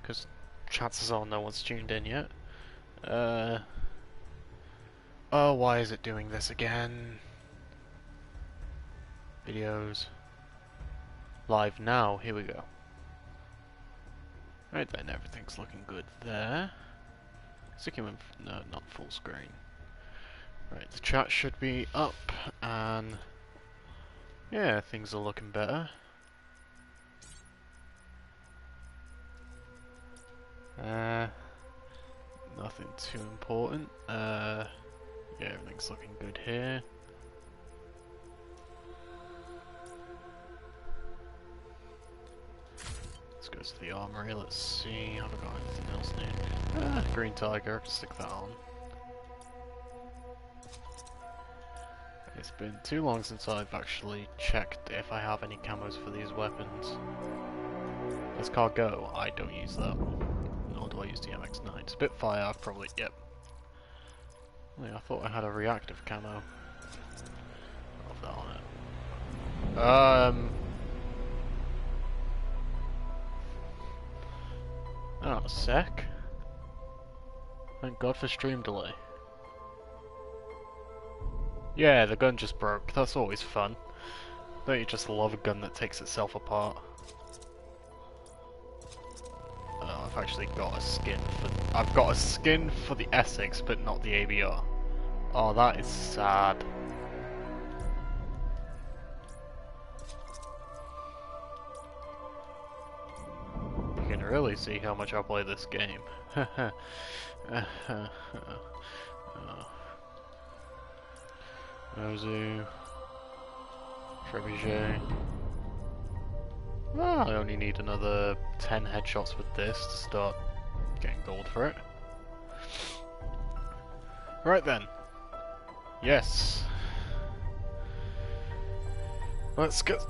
because chances are no one's tuned in yet. Oh, why is it doing this again? Videos. Live now, here we go. Right then, everything's looking good there. No, not full screen. Right, the chat should be up, and yeah, things are looking better. Nothing too important. Yeah, everything's looking good here. Let's go to the armory, let's see, have I got anything else new? Green tiger, stick that on. It's been too long since I've actually checked if I have any camos for these weapons. Let's car go, I don't use that. Nor do I use the MX-9. Spitfire, I've probably, yep. I thought I had a reactive camo. Of that on it. Oh, a sec. Thank God for stream delay. Yeah, the gun just broke. That's always fun. Don't you just love a gun that takes itself apart? Oh, I've actually got a skin for... I've got a skin for the Essex, but not the ABR. Oh, that is sad. You can really see how much I play this game. Ozu, Trebuchet. Oh, I only need another 10 headshots with this to start getting gold for it. Right then. Yes. Let's get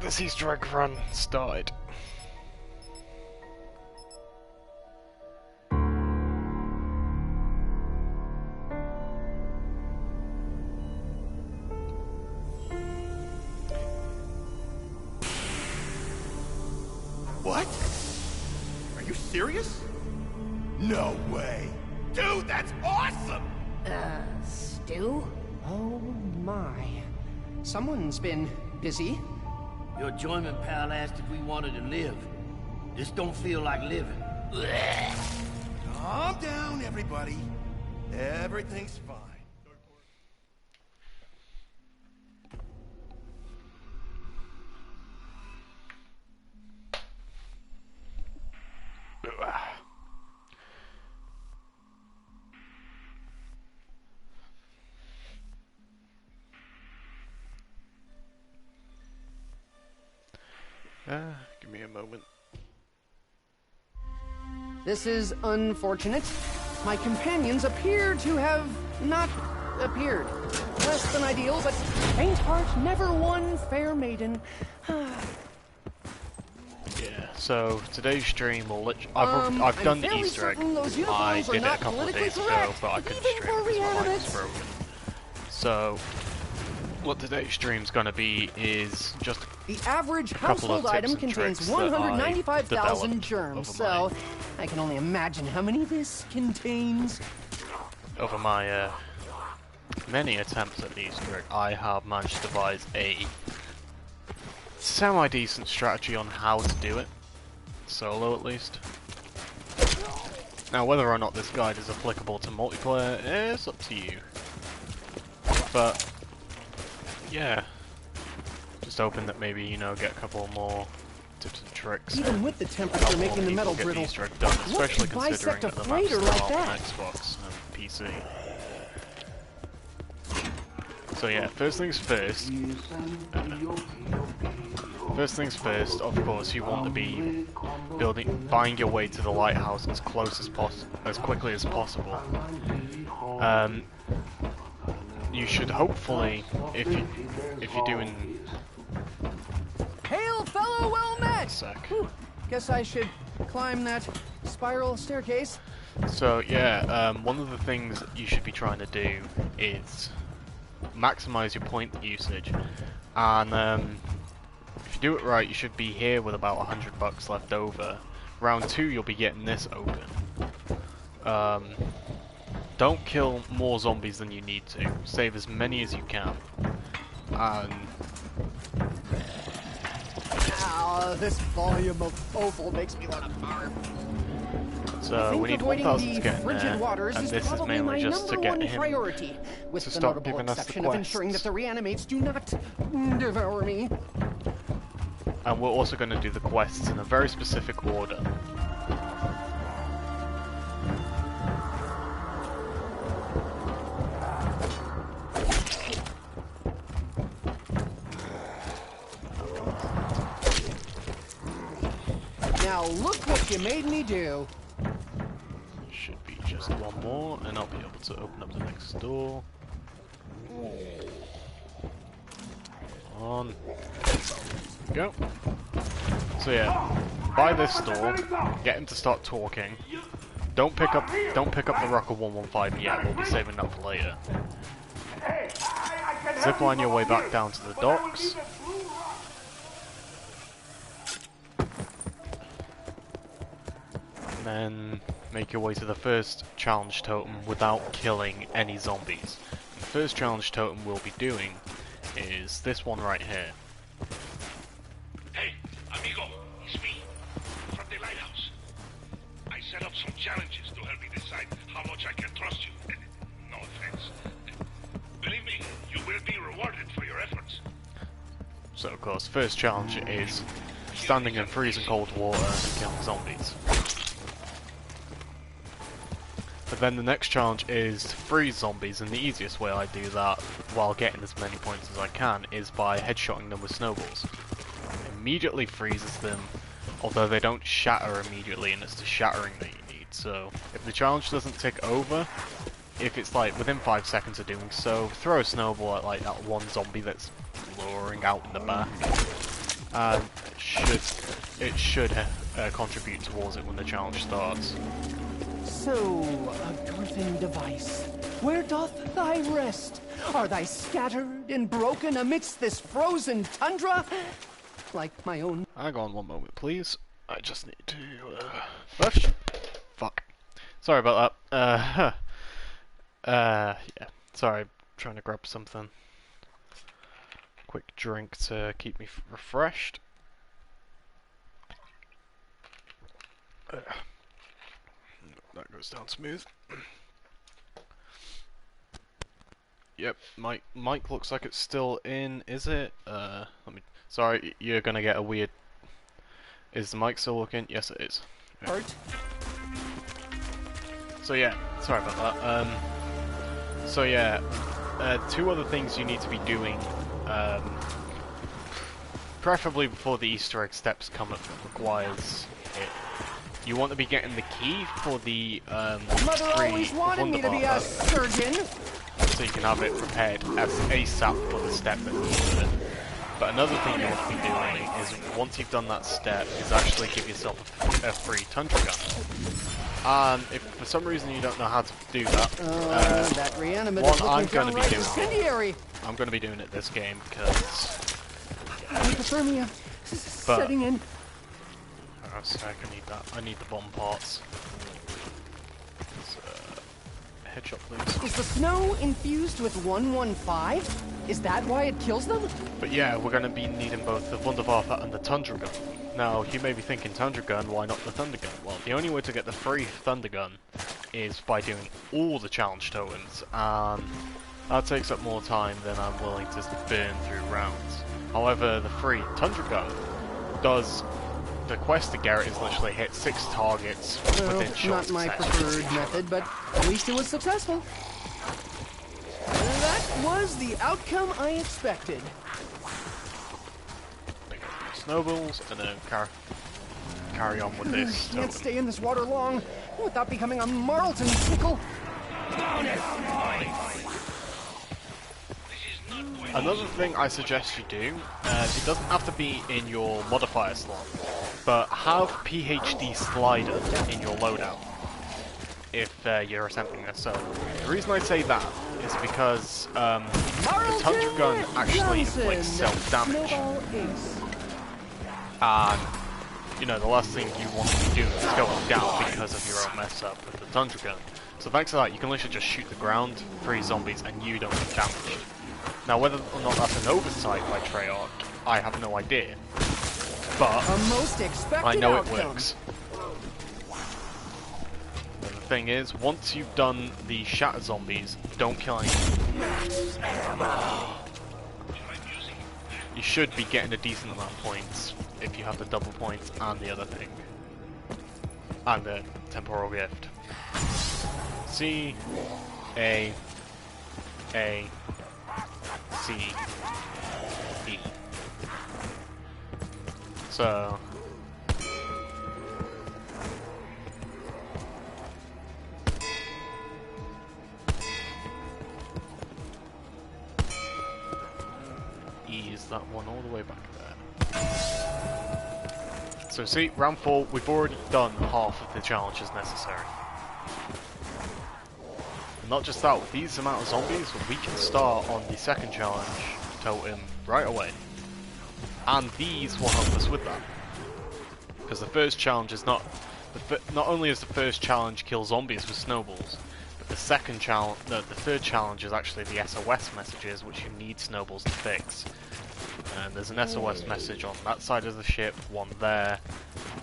this Easter egg run started. What? Are you serious? No way. Dude, that's awesome! Stu? Oh my. Someone's been busy. Your journeyman pal asked if we wanted to live. This don't feel like living. Calm down, everybody. Everything's fine. Give me a moment. This is unfortunate. My companions appear to have not appeared. Less than ideal, but faint heart never won fair maiden. Yeah, so today's stream will I've done the Easter egg. I did it a couple of days ago, but I couldn't stream because my mic was broken. So, what today's stream's gonna be is just the average household item contains 195,000 germs, so I can only imagine how many this contains. Over my many attempts at the Easter egg, I have managed to devise a semi-decent strategy on how to do it, solo at least. Now, whether or not this guide is applicable to multiplayer is up to you. But yeah, just hoping that maybe, you know, get a couple more tips and tricks. Even with the temperature making the metal get brittle, the Easter egg done, especially considering that the maps are like on that? Xbox and PC. So yeah, first things first. First things first, of course, you want to be buying your way to the lighthouse as close as quickly as possible. You should hopefully, if you're doing. Hail, fellow, well met. Sec. Guess I should climb that spiral staircase. So yeah, one of the things that you should be trying to do is maximize your point usage, and if you do it right, you should be here with about $100 left over, round 2 you'll be getting this open. Don't kill more zombies than you need to. Save as many as you can. And this volume of offal makes me want to barf. so we need 1,000 to get in there, and this is mainly just to get him priority, with to the start notable giving us the exception of ensuring that quests. the reanimates do not devour me. And we're also going to do the quests in a very specific order. Now look what you made me do. Should be just one more, and I'll be able to open up the next door. On. Go. So yeah, buy this door, get him to start talking. Don't pick up the Rocker 115 yet, we'll be saving that for later. Zipline your way back down to the docks. And then make your way to the first challenge totem without killing any zombies. The first challenge totem we'll be doing is this one right here. Hey, amigo, it's me, from the lighthouse. I set up some challenges to help me decide how much I can trust you. No offense. Believe me, you will be rewarded for your efforts. So of course, first challenge is standing in freezing cold water and killing zombies. But then the next challenge is to freeze zombies, and the easiest way I do that while getting as many points as I can is by headshotting them with snowballs. It immediately freezes them, although they don't shatter immediately, and it's the shattering that you need. So if the challenge doesn't tick over, if it's like within 5 seconds of doing so, throw a snowball at like that one zombie that's luring out in the back, and it should contribute towards it when the challenge starts. So, a Toten device, where doth thy rest? Are thy scattered and broken amidst this frozen tundra? Like my own. Hang on one moment, please. I just need to, fuck. Sorry about that. Yeah. Sorry, trying to grab something. Quick drink to keep me refreshed. That goes down smooth. Yep, Mike looks like it's still in, is it? Let me. Sorry, you're gonna get a weird. Is the mic still working? Yes, it is. Yeah. So yeah, sorry about that. So yeah, two other things you need to be doing, preferably before the Easter egg steps come up that requires it. You want to be getting the key for the Mother always wanted me to be a surgeon. So you can have it prepared as ASAP for the step that needs it. But another thing you want to be doing is, once you've done that step, is actually give yourself a free Tundra gun. If for some reason you don't know how to do that, that reanimate one is I'm looking going to be downright doing. incendiary. I'm going to be doing it this game because. Hypothermia setting in. Hang on a sec, I need that. I need the bomb parts. Headshot, please. Is the snow infused with 115? Is that why it kills them? But yeah, we're going to be needing both the Wunderwaffe and the Tundra Gun. Now, you may be thinking Tundra Gun, why not the Thunder Gun? Well, the only way to get the free Thunder Gun is by doing all the challenge tokens, and that takes up more time than I'm willing to burn through rounds. However, the free Tundra Gun does. The quest to Garrett is literally hit 6 targets within short Not my succession. preferred method, but at least it was successful. That was the outcome I expected. Pick up the snowballs and then carry on with this. Can't stay in this water long without becoming a Marlton sickle. Another thing I suggest you do, it doesn't have to be in your modifier slot, but have PhD slider in your loadout if you're attempting this. So the reason I say that is because the Tundra Gun actually inflicts self-damage, and you know, the last thing you want to be doing is going down because of your own mess up with the Tundra gun. So thanks to that, you can literally just shoot the ground, free zombies, and you don't get damaged. Now, whether or not that's an oversight by Treyarch, I have no idea. But A most expected I know outcome. it works. And the thing is, once you've done the shatter zombies, don't kill anything. You should be getting a decent amount of points if you have the double points and the other thing. And the temporal gift. C, A, C, E. So E is that one all the way back there. So see, round 4, we've already done half of the challenges necessary. And not just that, with these amount of zombies, we can start on the second challenge, Toten, right away. And these will help us with that. Because the first challenge is not only is the first challenge kill zombies with snowballs, but the second challenge, no, the third challenge is actually the SOS messages, which you need snowballs to fix. And there's an SOS message on that side of the ship, one there,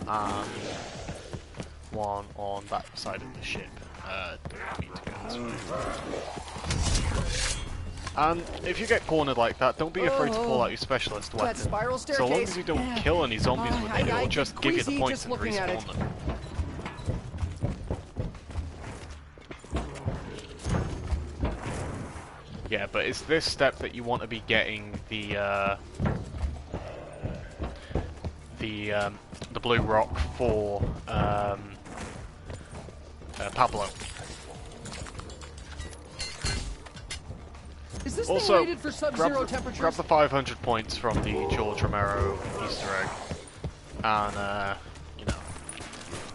and one on that side of the ship. Don't need to go this way. And if you get cornered like that, don't be afraid to pull out your specialist weapon. spiral So long as you don't kill any zombies with it, it'll just give you the points and respawn them. Yeah, but it's this step that you want to be getting the blue rock for Pablo. Is this Also, thing rated for sub-zero temperatures? grab the 500 points from the George Romero Easter egg, and you know,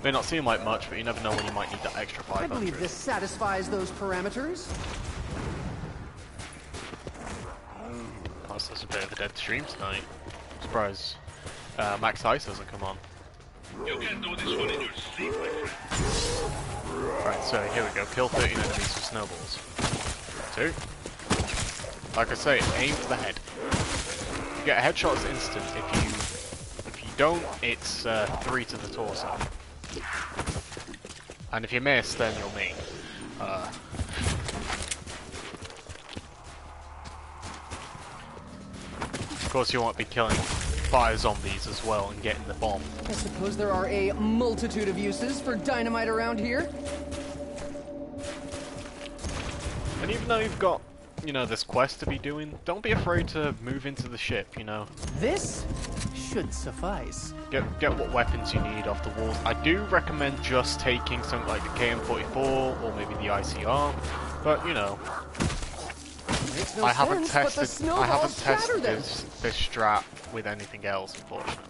may not seem like much, but you never know when you might need that extra 500. I believe this satisfies those parameters. Plus, there's a bit of a dead stream tonight. I'm surprised Max Ice hasn't come on. You can do this one in your sleep, my friend. Right, so here we go. Kill 13 enemies with snowballs. 2. Like I say, aim for the head. You get a headshot as instant. If you don't, it's 3 to the torso. And if you miss, then you'll me. Of course, you won't be killing 5 zombies as well and getting the bomb. I suppose there are a multitude of uses for dynamite around here. And even though you've got, you know, this quest to be doing, don't be afraid to move into the ship, you know. This should suffice. Get what weapons you need off the walls. I do recommend just taking something like the KM44 or maybe the ICR, but you know, Makes no I haven't sense, but the tested snowballs shatter them. this strap with anything else, unfortunately.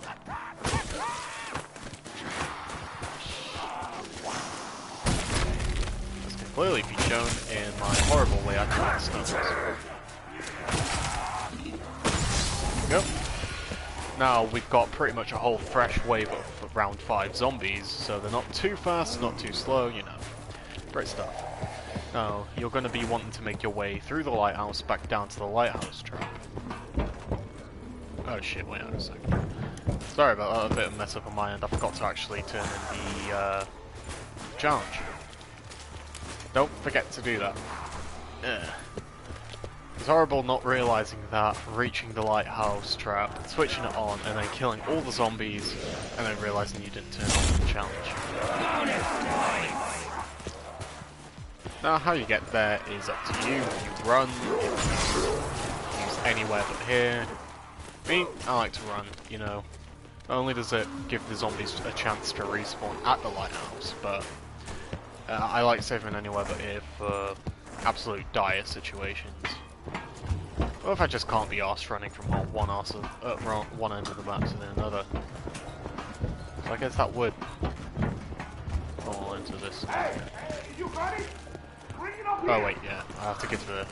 This can clearly be shown in my horrible way I do stunts. Yep. Now we've got pretty much a whole fresh wave of round 5 zombies, so they're not too fast, not too slow, you know. Great stuff. Now, you're going to be wanting to make your way through the lighthouse back down to the lighthouse trap. Oh shit, wait a second. Sorry about that, a bit of a mess up on my end. I forgot to actually turn in the challenge. Don't forget to do that. It's horrible not realising that, reaching the lighthouse trap, switching it on, and then killing all the zombies, and then realising you didn't turn on the challenge. Now, how you get there is up to you. You run, you use anywhere but here. Me, I like to run, you know. Not only does it give the zombies a chance to respawn at the lighthouse, but I like saving anywhere but here for absolute dire situations. Or if I just can't be arsed running from one end of the map to another. So I guess that would fall into this. Oh wait, yeah. I have to give the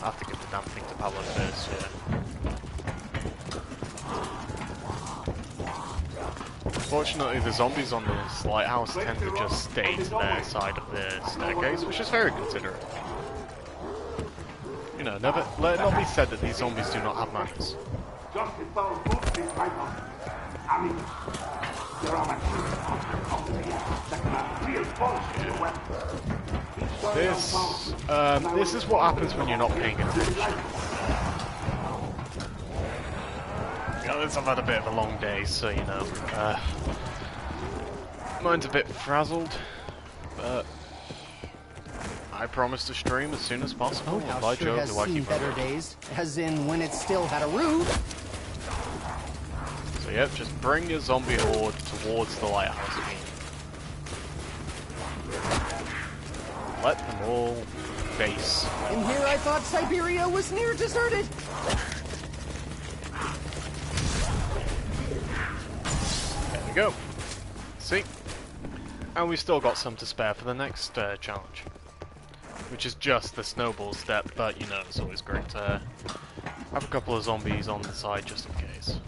damn thing to Pablo first, yeah. Fortunately, the zombies on this lighthouse tend to just stay to their side of the staircase, which is very considerate. You know, never let it not be said that these zombies do not have manners. This is what happens when you're not paying attention. I've had a bit of a long day, so you know, mine's a bit frazzled, but I promise to stream as soon as possible. Boathouse By sure Jove, has do I seen keep better running. days, as in when it still had a roof. So yep, just bring your zombie horde towards the lighthouse again. Let them all face. In here I thought Siberia was near deserted. There we go. See? And we still got some to spare for the next challenge. Which is just the snowball step, but you know, it's always great to have a couple of zombies on the side just in case.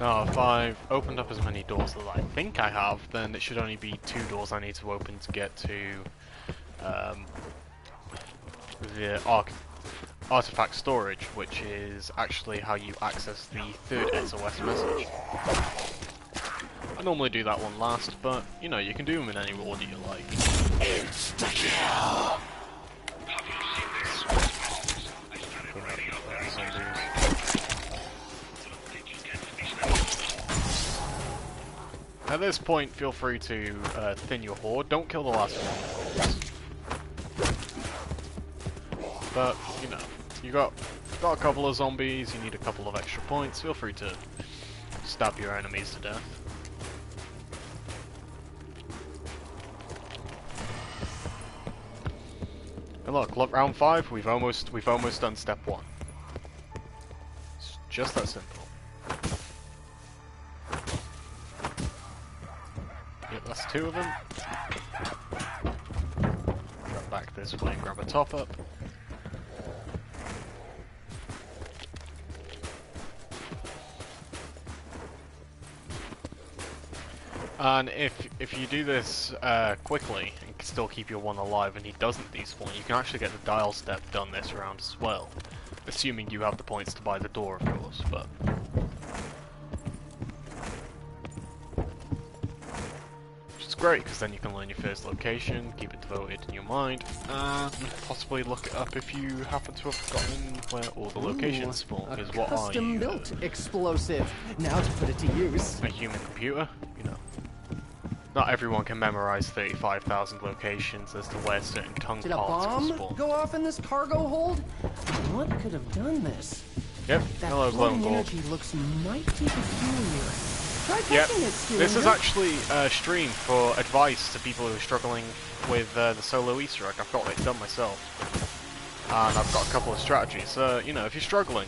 Now, if I've opened up as many doors as I think I have, then it should only be 2 doors I need to open to get to the artifact storage, which is actually how you access the 3rd SOS message. I normally do that one last, but you know, you can do them in any order you like. Insta-kill! Have you seen this? I started writing out their zombies. At this point, feel free to thin your horde. Don't kill the last one, of course. But you know, you got a couple of zombies. You need a couple of extra points. Feel free to stab your enemies to death. And look, round 5. We've almost done step 1. It's just that simple. Yep, that's 2 of them. Go back this way and grab a top up. And if you do this quickly and can still keep your one alive and he doesn't despawn, you can actually get the dial step done this round as well. Assuming you have the points to buy the door, of course, but... Which is great, because then you can learn your first location, keep it devoted in your mind, and possibly look it up if you happen to have forgotten where all the locations spawn, because what are you? Custom-built explosive. Now to put it to use. A human computer? You know. Not everyone can memorize 35,000 locations as to where certain tongue Did a parts will bomb spawn. go off in this cargo hold? What could have done this? Yep, That hello Glowing glowing Gold. energy looks mighty peculiar. Try Yep, touching it, Stewie. this is actually a stream for advice to people who are struggling with the solo Easter egg. I've got it done myself. And I've got a couple of strategies. You know, if you're struggling,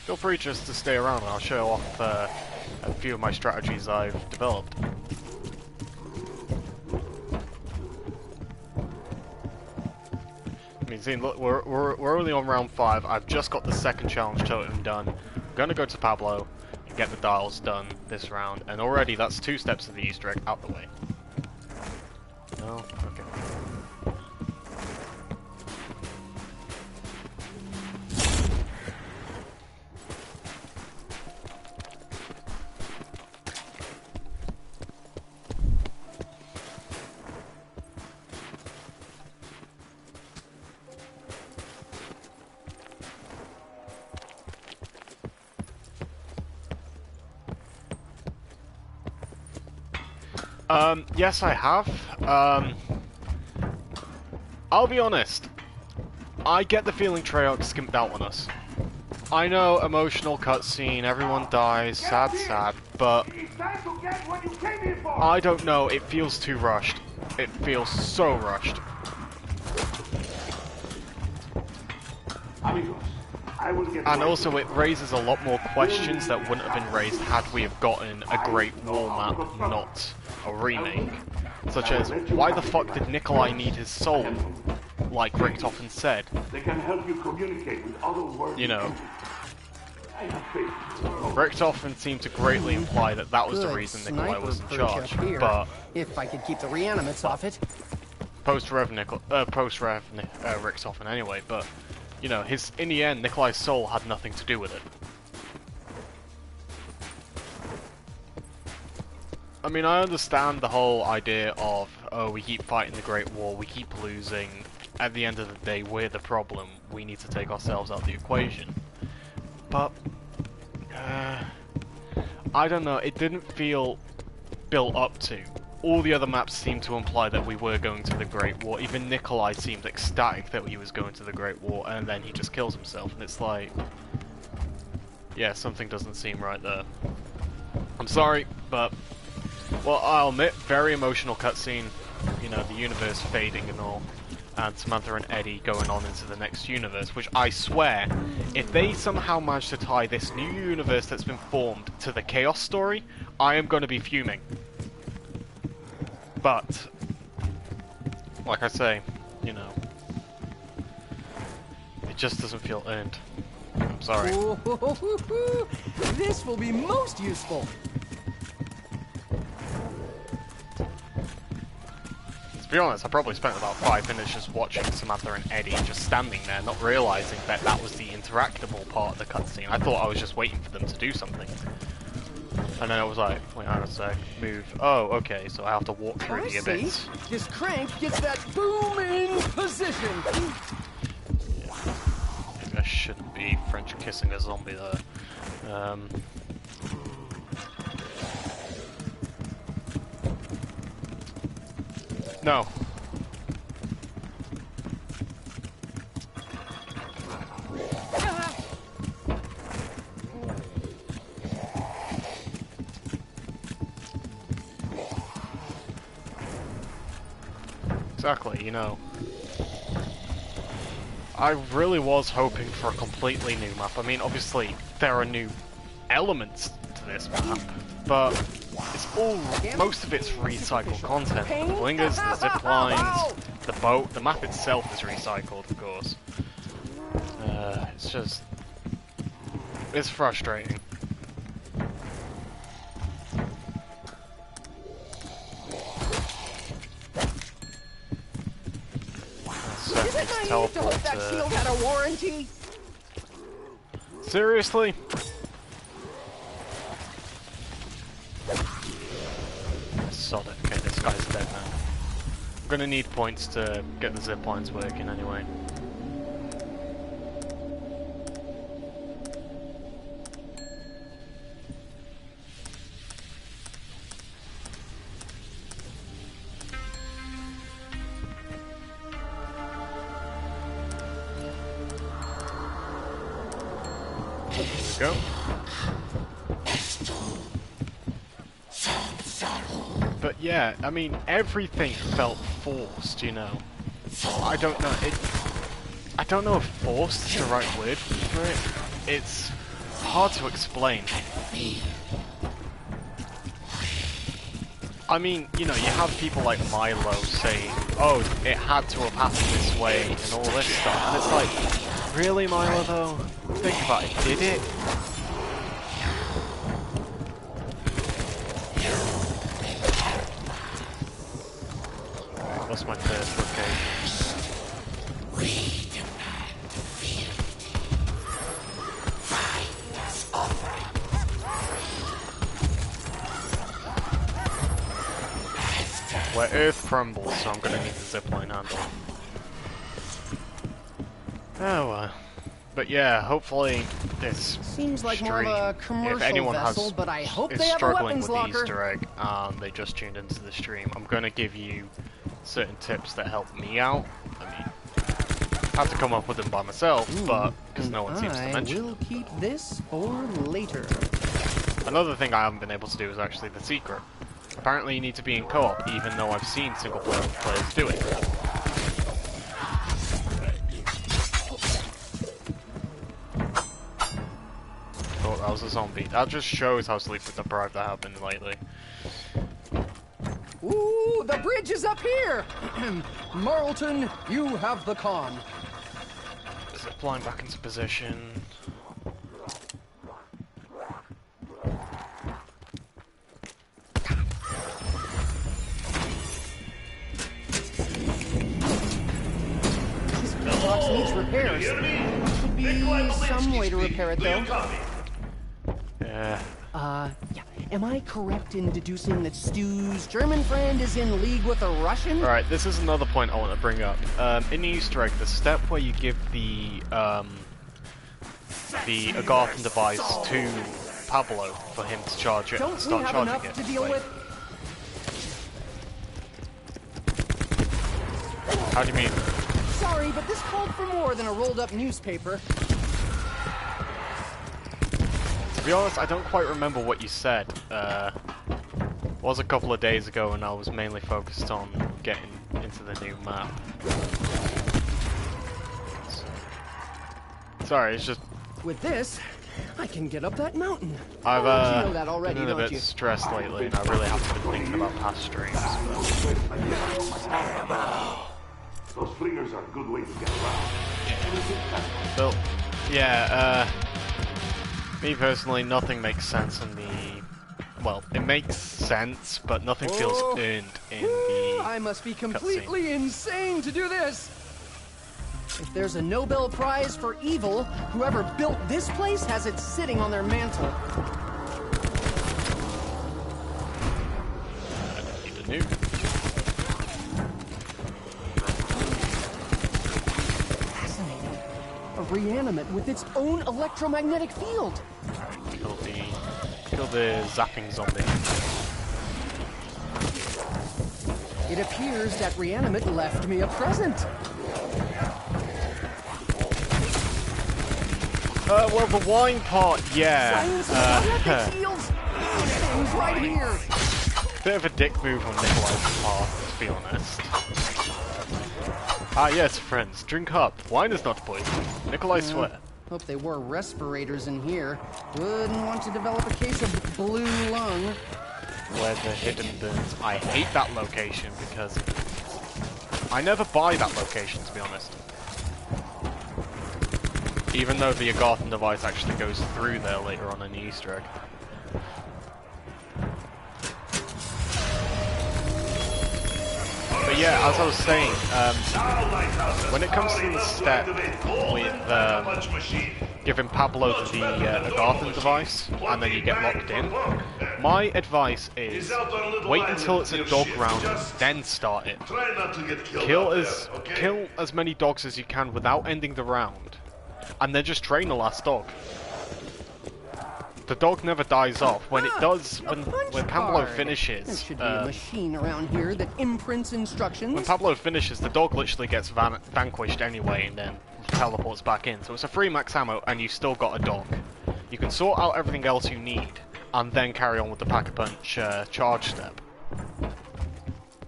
feel free just to stay around and I'll show off a few of my strategies I've developed. I mean, see, look, we're only on round 5. I've just got the second challenge totem done. I'm gonna go to Pablo and get the dials done this round, and already that's 2 steps of the Easter egg out the way. No? Okay. Yes, I have. I'll be honest. I get the feeling Treyarch skimped out on us. I know, emotional cutscene, everyone dies, sad, but I don't know, it feels too rushed. It feels so rushed. And also it raises a lot more questions that wouldn't have been raised had we have gotten a Great Wall map, not a remake. Such as, why the fuck did Nikolai need his soul? Like Richtofen said. They can help you communicate with other worlds. You know. Richtofen seemed to greatly imply that that was the Good reason Nikolai was in sniper charge, perch up here. but If I could keep the reanimates off it. post-Rev Richtofen anyway, but, you know, in the end, Nikolai's soul had nothing to do with it. I mean, I understand the whole idea of, oh, we keep fighting the Great War, we keep losing, at the end of the day, we're the problem, we need to take ourselves out of the equation. But, I don't know, it didn't feel built up to. All the other maps seemed to imply that we were going to the Great War, even Nikolai seemed ecstatic that he was going to the Great War, and then he just kills himself, and it's like, yeah, something doesn't seem right there. I'm sorry, but... Well, I'll admit, very emotional cutscene, you know, the universe fading and all, and Samantha and Eddie going on into the next universe, which I swear, if they somehow manage to tie this new universe that's been formed to the Chaos story, I am going to be fuming. But, like I say, you know, it just doesn't feel earned. I'm sorry. This will be most useful. To be honest, I probably spent about 5 minutes just watching Samantha and Eddie just standing there, not realising that that was the interactable part of the cutscene. I thought I was just waiting for them to do something. And then I was like, wait, hang on a sec, move. Oh, okay, so I have to walk through the abyss. This crank gets that boom in position. Yeah. Maybe I shouldn't be French kissing a zombie there. No. Exactly, you know. I really was hoping for a completely new map. I mean, obviously, there are new elements to this map, but it's all, most of it's recycled content. The blingers, the zip lines, the boat, the map itself is recycled, of course. It's just, it's frustrating. Is it naive to hope that shield had a warranty? Seriously? Sod it. Okay, this guy's dead now. I'm gonna need points to get the zip lines working anyway. There we go. But yeah, I mean, everything felt forced, you know. I don't know, I don't know if forced is the right word for it. It's hard to explain. I mean, you know, you have people like Milo saying, oh, it had to have happened this way, and all this stuff, and it's like, really, Milo, though? Think about it, did it? Right, what's my first location? We demand defeat. Find us offering. Where Earth crumbles, so I'm gonna need the zipline handle. Oh well. But yeah, hopefully this Seems like stream, more of a if commercial anyone vessel, but I hope is they have a struggling weapons with the locker. Easter egg and they just tuned into the stream, I'm gonna give you certain tips that help me out. I mean, I have to come up with them by myself, but because no one seems to mention I will them. keep this for later. Another thing I haven't been able to do is actually the secret. Apparently you need to be in co-op, even though I've seen single player players do it. Thought that was a zombie. That just shows how sleep deprived I have been lately. Ooh, the bridge is up here! Marlton, you have the con. Zip line back into position. needs repairs. Could be some way to repair it, though. Yeah. Yeah. Am I correct in deducing that Stu's German friend is in league with a Russian? Alright, this is another point I want to bring up. In the Easter egg, the step where you give the Agarthan device to Pablo for him to charge it and start charging it. To deal with? How do you mean? Sorry, but this called for more than a rolled-up newspaper. To be honest, I don't quite remember what you said. It was a couple of days ago and I was mainly focused on getting into the new map. Sorry, it's just... With this, I can get up that mountain. I've you know that already, been a don't bit you? stressed lately and I really haven't been thinking about past streams. Those flingers are a good way to get around. So, yeah, me personally, nothing makes sense in the... Well, it makes sense, but nothing feels earned in the... I must be completely insane to do this! If there's a Nobel Prize for evil, whoever built this place has it sitting on their mantle. I don't need a nuke. Fascinating. A reanimate with its own electromagnetic field. Kill the zapping zombie. It appears that reanimate left me a present. Well, the wine part, yeah. Science fields. Things right here. Bit of a dick move on Nikolai's part, to be honest. Ah, yes, friends, drink up. Wine is not poison. Nikolai swear. Hope they wore respirators in here. Wouldn't want to develop a case of blue lung. Where the hidden burns. I hate that location because I never buy that location, to be honest. Even though the Agarthan device actually goes through there later on in the Easter egg. But yeah, as I was saying, when it comes to the step with giving Pablo the Agarthan device, and then you get locked in, my advice is wait until it's a dog round, then start it. Kill as many dogs as you can without ending the round, and then just train the last dog. The dog never dies off. When it does, when Pablo finishes, there should be a machine around here that imprints instructions. when Pablo finishes, the dog literally gets vanquished anyway, and then teleports back in. So it's a free max ammo, and you've still got a dog. You can sort out everything else you need, and then carry on with the pack-a-punch charge step.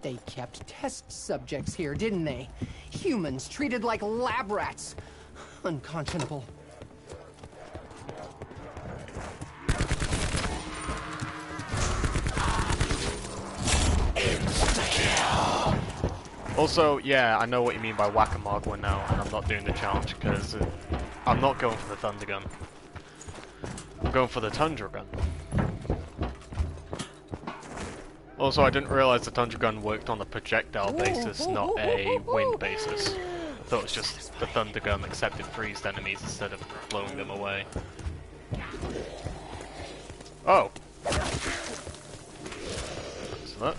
They kept test subjects here, didn't they? Humans treated like lab rats. Unconscionable. Also, yeah, I know what you mean by whack-a-mogua now, and I'm not doing the challenge because I'm not going for the thunder gun. I'm going for the tundra gun. Also, I didn't realize the tundra gun worked on a projectile basis, not a wind basis. I thought it was just the thunder gun except it freezed enemies instead of blowing them away. Oh! So that...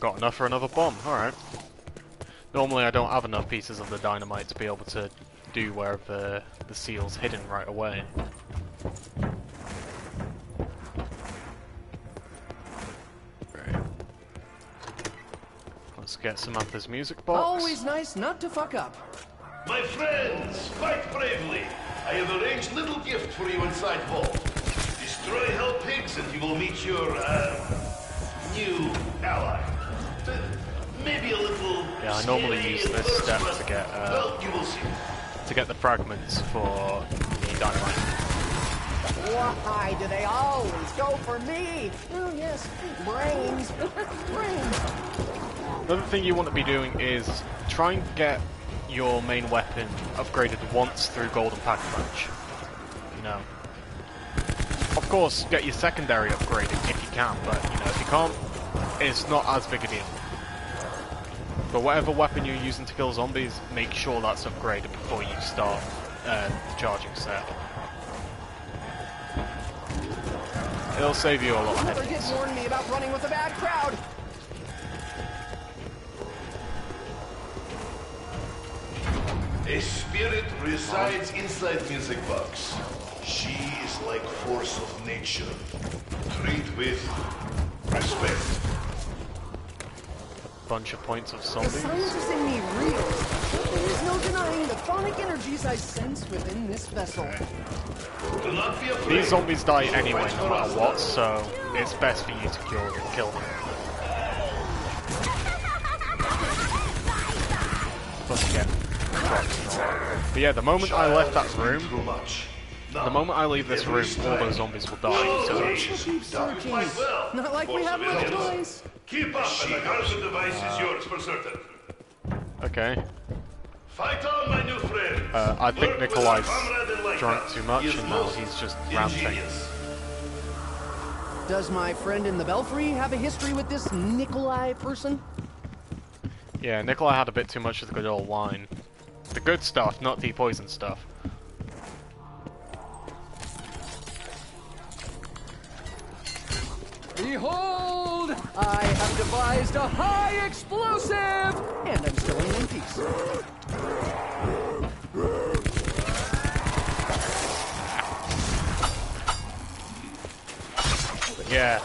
Got enough for another bomb, alright. Normally I don't have enough pieces of the dynamite to be able to do wherever the seal's hidden right away. Right. Let's get Samantha's music box. Always nice not to fuck up. My friends, fight bravely. I have arranged little gift for you inside vault. Destroy hell pigs and you will meet your, new ally. Maybe a little... Yeah, I normally use this step to get, well, you will see. to get the fragments for the dynamite. Why do they always go for me? Oh yes, brains. Brains. Another thing you want to be doing is try and get your main weapon upgraded once through Golden Pack-a-Punch. You know. Of course, get your secondary upgraded if you can, but you know, if you can't, it's not as big a deal. But whatever weapon you're using to kill zombies, make sure that's upgraded before you start the charging step. It'll save you a lot of Mother hits. did warn me about running with a bad crowd. A spirit resides inside Music Box. She is like force of nature. Treat with respect. Bunch of points of The zombies. signs are saying me real, but there is no denying the phonic energies I sense within this vessel. Do not be afraid. These zombies die anyway, no matter what, so it's best for you to kill them. Plus you get drops and all that. But yeah, the moment I left that room, Too much. the moment I leave this room, all those zombies will die. So Keep searching. Not like we have no choice. Keep up, and the Carlson device is yours for certain. okay. Fight on, my new friend. I think Work with Nikolai's our comrade in drunk Lighthouse. too much, He is and now most he's just ranting. ingenious. Does my friend in the belfry have a history with this Nikolai person? Yeah, Nikolai had a bit too much of the good old wine. The good stuff, not the poison stuff. Behold! I have devised a high explosive! And I'm still in one piece. But yeah.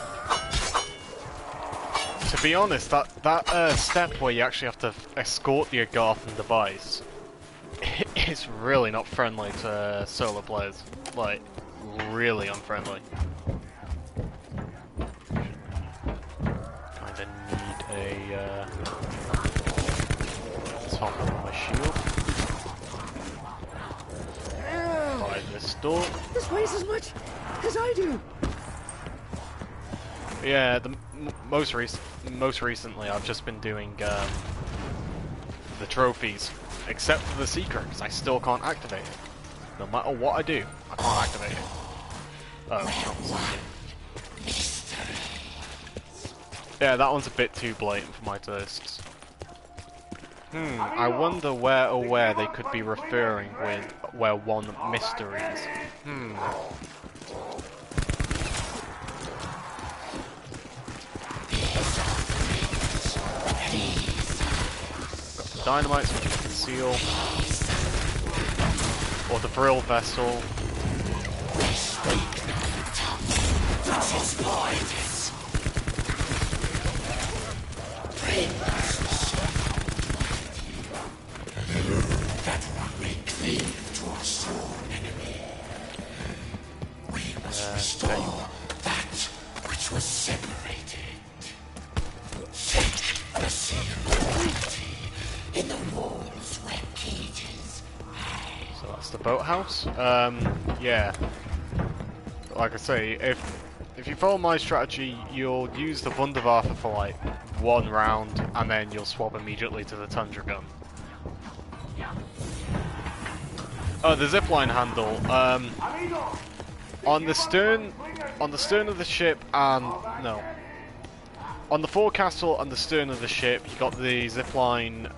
To be honest, that step where you actually have to escort the Agarthan device is really not friendly to solo players. Like, really unfriendly. Kinda need a top on my shield. By this door. This weighs as much as I do. Yeah, most recently I've just been doing the trophies, except for the secret, because I still can't activate it. No matter what I do, I can't activate it. Oh, not the secret. Yeah, that one's a bit too blatant for my tastes. I wonder where or where they could be referring with where one mystery is. Got the dynamites which can conceal. Or the Vril vessel. That will make thee to our sworn enemy. We must restore that which was separated. Set the seal of reality in the walls where cages hide. So that's the boathouse. Yeah. Like I say, if you follow my strategy, you'll use the Wunderwaffe for like one round, and then you'll swap immediately to the Tundra gun. Oh, the zipline handle. On the stern of the ship, and no, on the forecastle and the stern of the ship, you got the zipline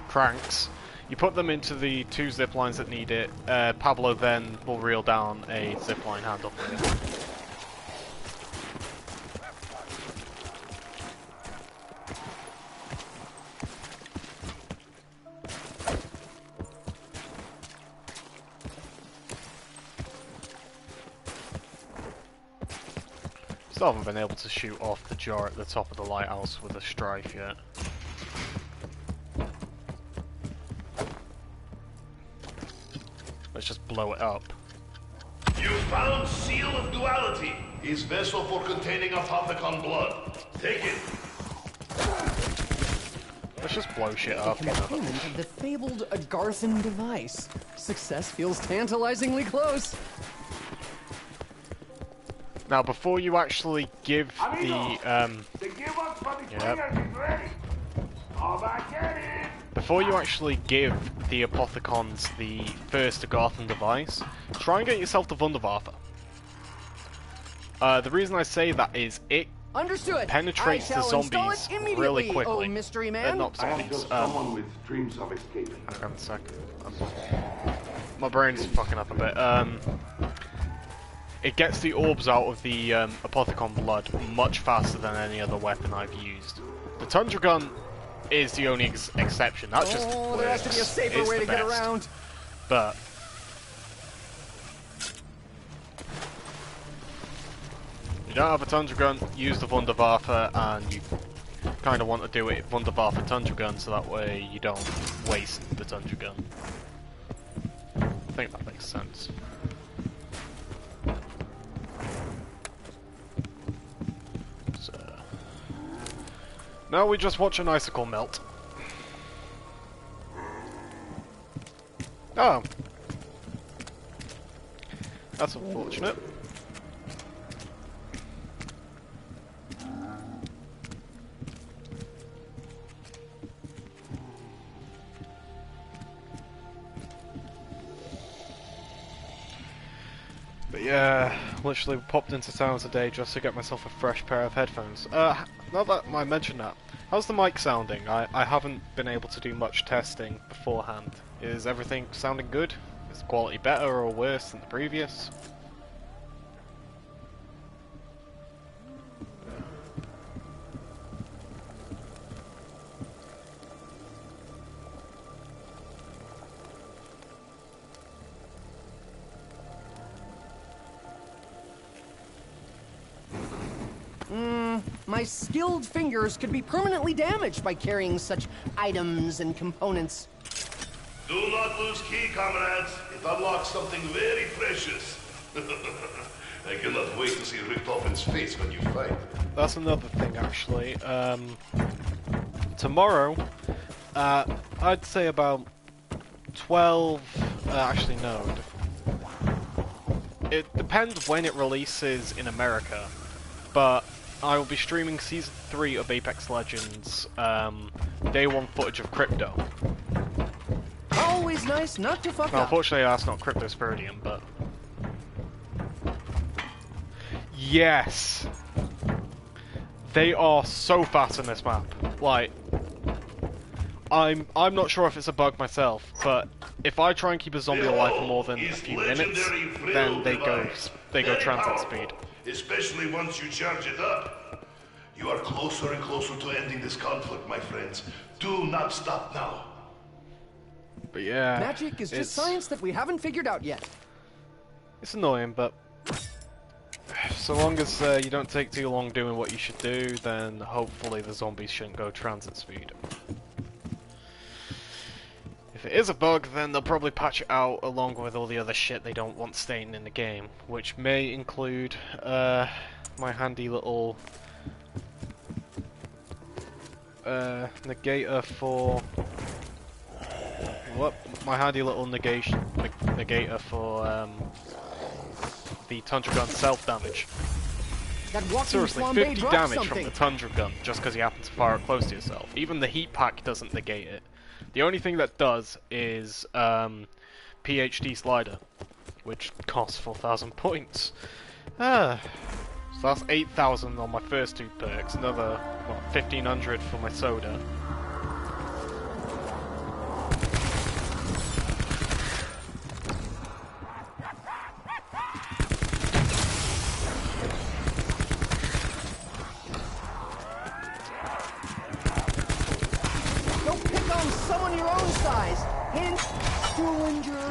cranks. You put them into the two ziplines that need it. Pablo then will reel down a zipline handle for you. Still haven't been able to shoot off the jar at the top of the lighthouse with a strife yet. Let's just blow it up. You found Seal of Duality. His vessel for containing Apothecon blood. Take it. Let's just blow shit up. You know. Containment of the fabled Agarthan device. Success feels tantalizingly close. Now, before you actually give the before you actually give the Apothecons the first Agarthan device, try and get yourself the Wunderwaffe. The reason I say that is it Understood. penetrates I the shall install zombies it immediately, really quickly. Oh, mystery man. Not I have zombies. just someone with dreams of escaping. Hang on a sec. My brain's fucking up a bit. It gets the orbs out of the Apothecon blood much faster than any other weapon I've used. The Tundra gun is the only exception. That just works. There has to be a safer It's way the to get best. around. But you don't have a Tundra gun, use the Wunderwaffe, and you kind of want to do it Wunderwaffe Tundra gun, so that way you don't waste the Tundra gun. I think that makes sense. So now we just watch an icicle melt. Oh, that's unfortunate. But yeah, literally popped into town today just to get myself a fresh pair of headphones. Now that I mentioned that, how's the mic sounding? I haven't been able to do much testing beforehand. Is everything sounding good? Is the quality better or worse than the previous? My skilled fingers could be permanently damaged by carrying such items and components. Do not lose key, comrades. It unlocks something very precious. I cannot wait to see Richtoffen's face when you fight. That's another thing, actually. Tomorrow, I'd say about 12... actually, no. It depends when it releases in America, but I will be streaming Season 3 of Apex Legends, Day 1 footage of Crypto. Always nice not to fuck Well, up. unfortunately that's not Cryptosporidium, but... Yes! They are so fast in this map. Like, I'm not sure if it's a bug myself, but if I try and keep a zombie alive for more than a few minutes, then they go transit speed. Especially once you charge it up. You are closer and closer to ending this conflict, my friends. Do not stop now. But yeah, Magic is just science that we haven't figured out yet. It's annoying, but so long as you don't take too long doing what you should do, then hopefully the zombies shouldn't go transit speed. If it is a bug, then they'll probably patch it out along with all the other shit they don't want staying in the game, which may include my handy little negator for negator for the Tundra gun self damage. That walking Seriously, flambe 50 dropped damage something. from the Tundra gun just because you happen to fire it close to yourself. Even the heat pack doesn't negate it. The only thing that does is PhD slider, which costs 4,000 points. So that's 8,000 on my first two perks, another what, 1,500 for my soda. Don't pick on someone your own size. Hint, Dillinger.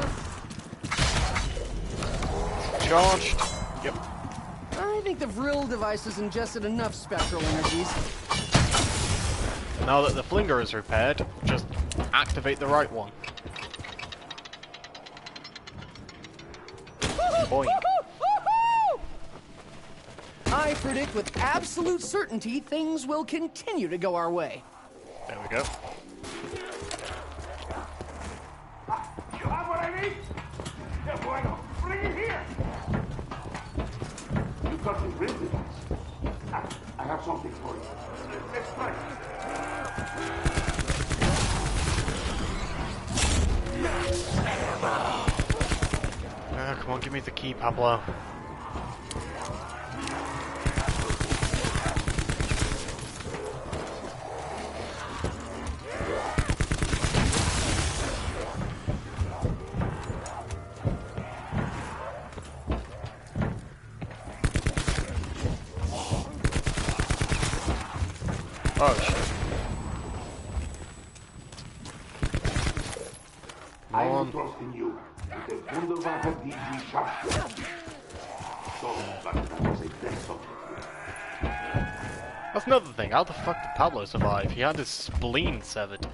Charged. Yep. I think the Vril device has ingested enough spectral energies. Now that the flinger is repaired, just activate the right one. Boink. I predict with absolute certainty things will continue to go our way. There we go. You have what I need? Yeah, bueno. Bring it here. You got the ring device. I have something for you. Let's try. Come on, give me the key, Pablo. Oh shit. Come on. trusting you. With the Wunderwaffe DG Scharfschütze. So, but that was a test of That's another thing. How the fuck did Pablo survive? He had his spleen severed.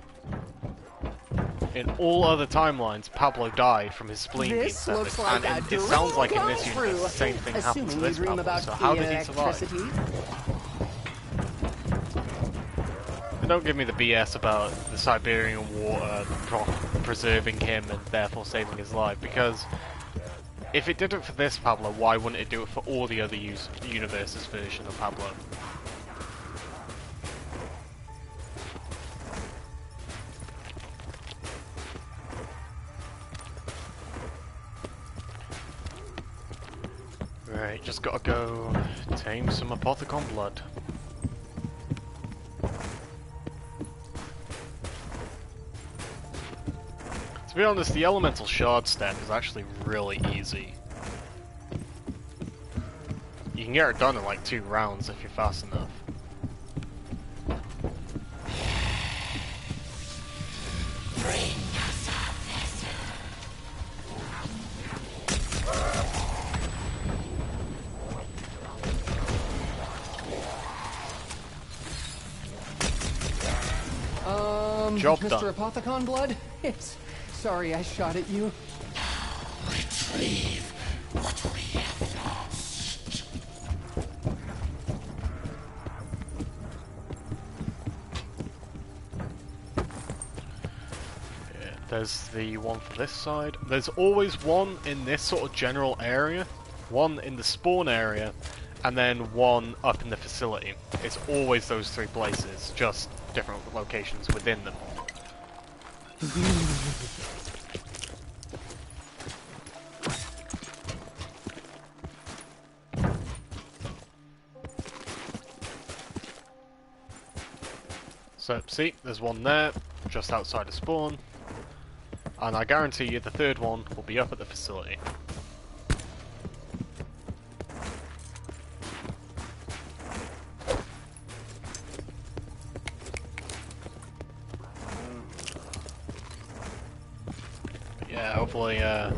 In all other timelines, Pablo died from his spleen being This severed. looks like And a it sounds like in this dream universe come the same thing happened to Assuming this you dream Pablo. about So how did he survive? electricity. And don't give me the BS about the Siberian water preserving him and therefore saving his life, because if it did it for this Pablo, why wouldn't it do it for all the other universes' version of Pablo? Right, just gotta go tame some Apothecon blood. To be honest, the elemental shard step is actually really easy. You can get it done in like 2 rounds if you're fast enough. Job Mr. done. Apothecon Blood? It's... Sorry I shot at you. retrieve what we have lost. Yeah, there's the one for this side. There's always one in this sort of general area, one in the spawn area, and then one up in the facility. It's always those 3 places, just different locations within them. So, see, there's one there, just outside of spawn, and I guarantee you the 3rd one will be up at the facility. But yeah,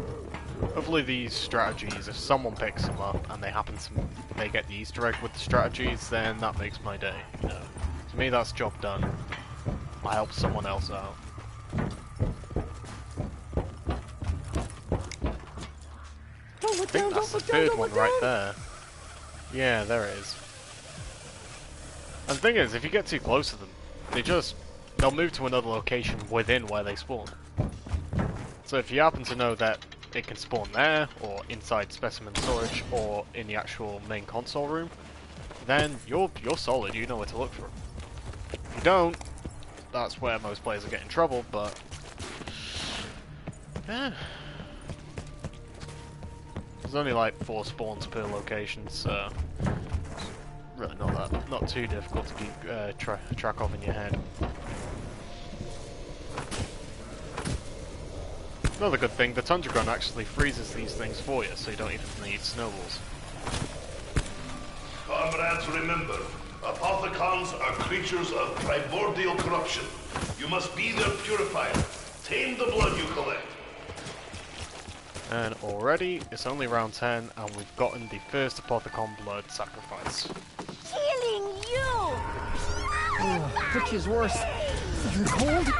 hopefully these strategies, if someone picks them up and they get the Easter egg with the strategies, then that makes my day, you know. To me, that's job done. I help someone else out. I think that's the 3rd one right there. Yeah, there it is. And the thing is, if you get too close to them, they'll move to another location within where they spawn. So if you happen to know that it can spawn there, or inside specimen storage, or in the actual main console room, then you're solid, you know where to look for them. If you don't, that's where most players will get in trouble, but... yeah. There's only like 4 spawns per location, so... it's really not too difficult to keep track of in your head. Another good thing, the Tundra Gun actually freezes these things for you, so you don't even need snowballs. Comrades, remember, Apothecons are creatures of primordial corruption. You must be their purifier. Tame the blood you collect. And already, it's only round 10, and we've gotten the first Apothecon blood sacrifice. Killing you! Which is worse? You're cold?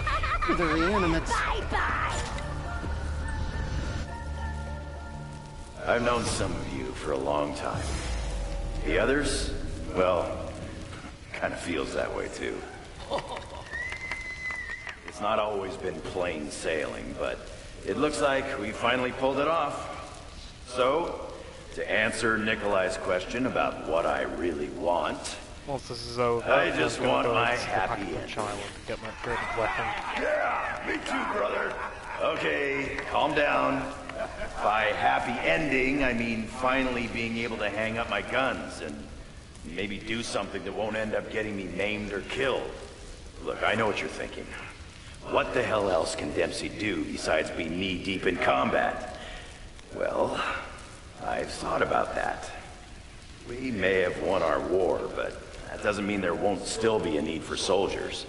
Or the reanimates? Bye-bye! I've known some of you for a long time. The others, well, kind of feels that way too. It's not always been plain sailing, but it looks like we finally pulled it off. So, to answer Nikolai's question about what I really want, Once this is over, I I'm just gonna want go my into the happy Pack ending. Child and get my upgraded weapon. yeah, me too, brother. Okay, calm down. By happy ending, I mean finally being able to hang up my guns and maybe do something that won't end up getting me maimed or killed. Look, I know what you're thinking. What the hell else can Dempsey do besides be knee-deep in combat? Well, I've thought about that. We may have won our war, but at doesn't mean there won't still be a need for soldiers.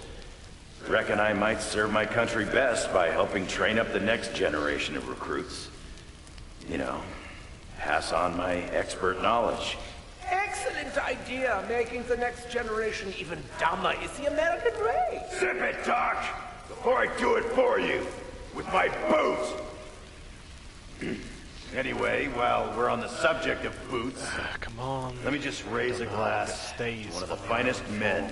Reckon I might serve my country best by helping train up the next generation of recruits. You know, pass on my expert knowledge. Excellent idea. Making the next generation even dumber is the American way. Zip it, Doc! Before I do it for you, with my boots! Anyway, while we're on the subject of boots, Come on. let me just raise a glass to Stays one of the on finest men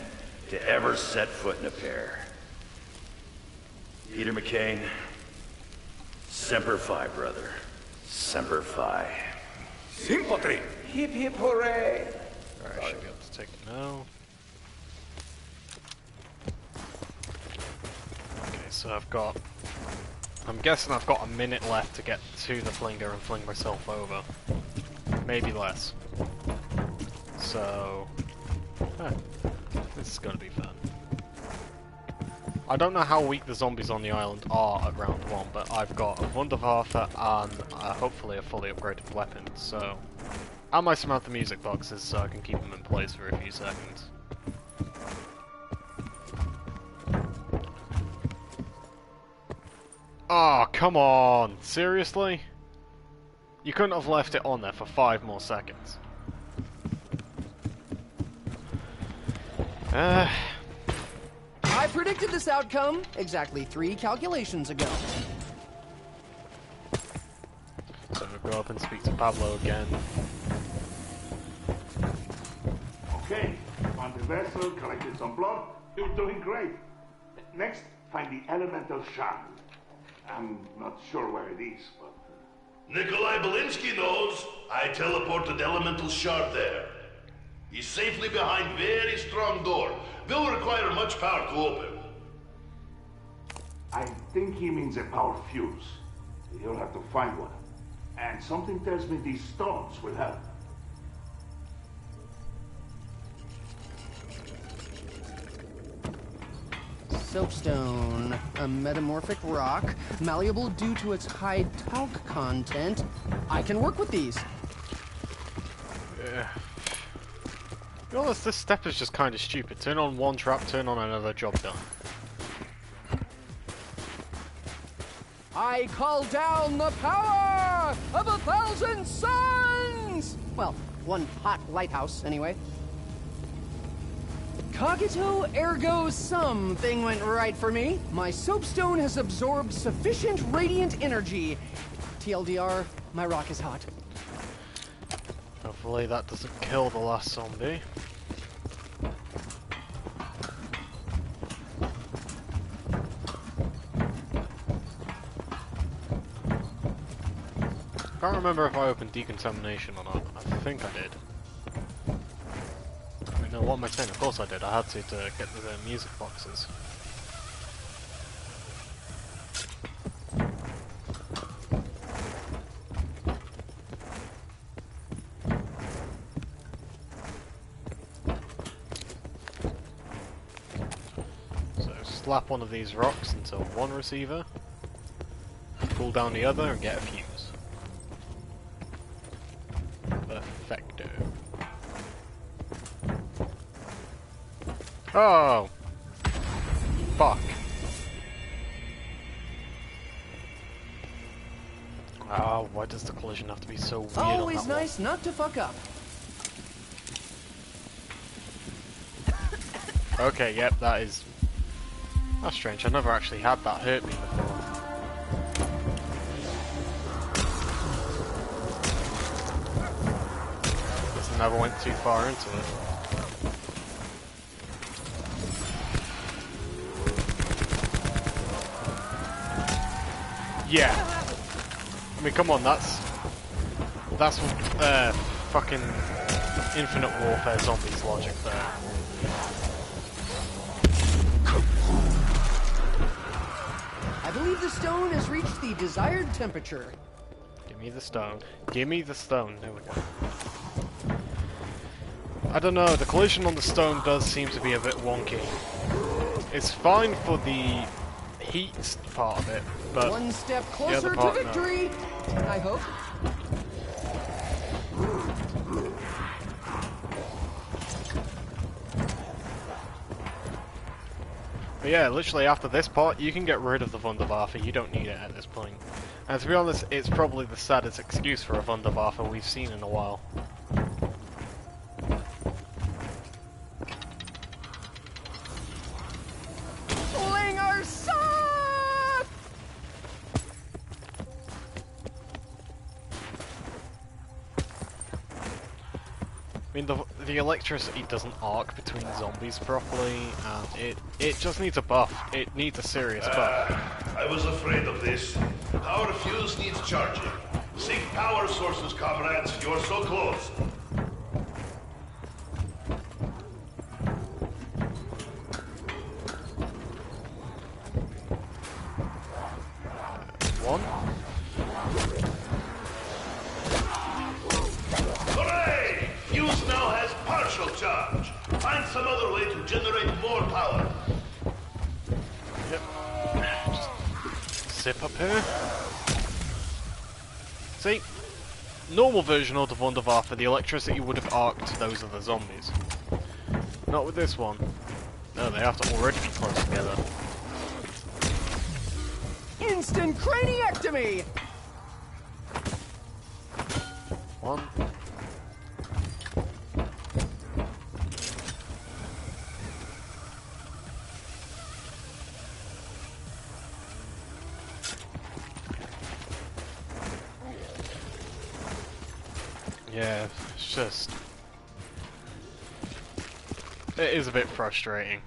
to ever set foot in a pair. Peter McCain, Semper Fi, brother. Semper Fi. Sympathy! Hip hip hooray. Alright, I should be able to take it now. Okay, so I'm guessing I've got a minute left to get to the flinger and fling myself over. Maybe less. So... this is gonna be fun. I don't know how weak the zombies on the island are at round 1, but I've got a Wunderwaffe and hopefully a fully upgraded weapon, so... I might surmount the music boxes so I can keep them in place for a few seconds. Oh, come on! Seriously? You couldn't have left it on there for 5 more seconds. I predicted this outcome exactly 3 calculations ago. So we'll go up and speak to Pablo again. Okay, on the vessel, collected some blood. You're doing great. Next, find the elemental shard. I'm not sure where it is, but... Nikolai Belinsky knows. I teleported elemental shard there. He's safely behind very strong door. Will require much power to open. I think he means a power fuse. You'll have to find one. And something tells me these stones will help. Soapstone, a metamorphic rock, malleable due to its high talc content. I can work with these. Yeah. To be honest, this step is just kind of stupid. Turn on one trap, turn on another, job done. I call down the power of 1,000 suns! Well, one hot lighthouse, anyway. Cogito ergo something went right for me. My soapstone has absorbed sufficient radiant energy. TLDR, my rock is hot. Hopefully that doesn't kill the last zombie. I can't remember if I opened decontamination or not. I think I did. Wait, no, what am I saying? Of course I did. I had to get the music boxes. So slap one of these rocks into one receiver, pull down the other and get a fuse. Perfecto. Oh! Fuck. Oh, why does the collision have to be so weird Always on that nice not to fuck up. one? Okay, yep, that is... That's strange, I never actually had that hurt me before. Just never went too far into it. Yeah. I mean, come on, that's fucking Infinite Warfare zombies logic there. I believe the stone has reached the desired temperature. Give me the stone. Give me the stone. There we go. I don't know, the collision on the stone does seem to be a bit wonky. It's fine for the heat part of it, but one step the closer other to part, victory, I hope. But yeah, literally after this part, you can get rid of the Wunderwaffe. You don't need it at this point. And to be honest, it's probably the saddest excuse for a Wunderwaffe we've seen in a while. Flinger suck! I mean, the electricity doesn't arc between zombies properly, and it just needs a buff. It needs a serious buff. I was afraid of this. Our fuse needs charging. Seek power sources, comrades. You're so close. One. Hooray! Fuse now has partial charge. Find some other way to generate more power. Yep. Just zip up here. See? Normal version of the Wunderwaffe, the electricity would have arced those other zombies. Not with this one. No, they have to already be close together. Instant craniectomy! One. Yeah, it's just... It is a bit frustrating.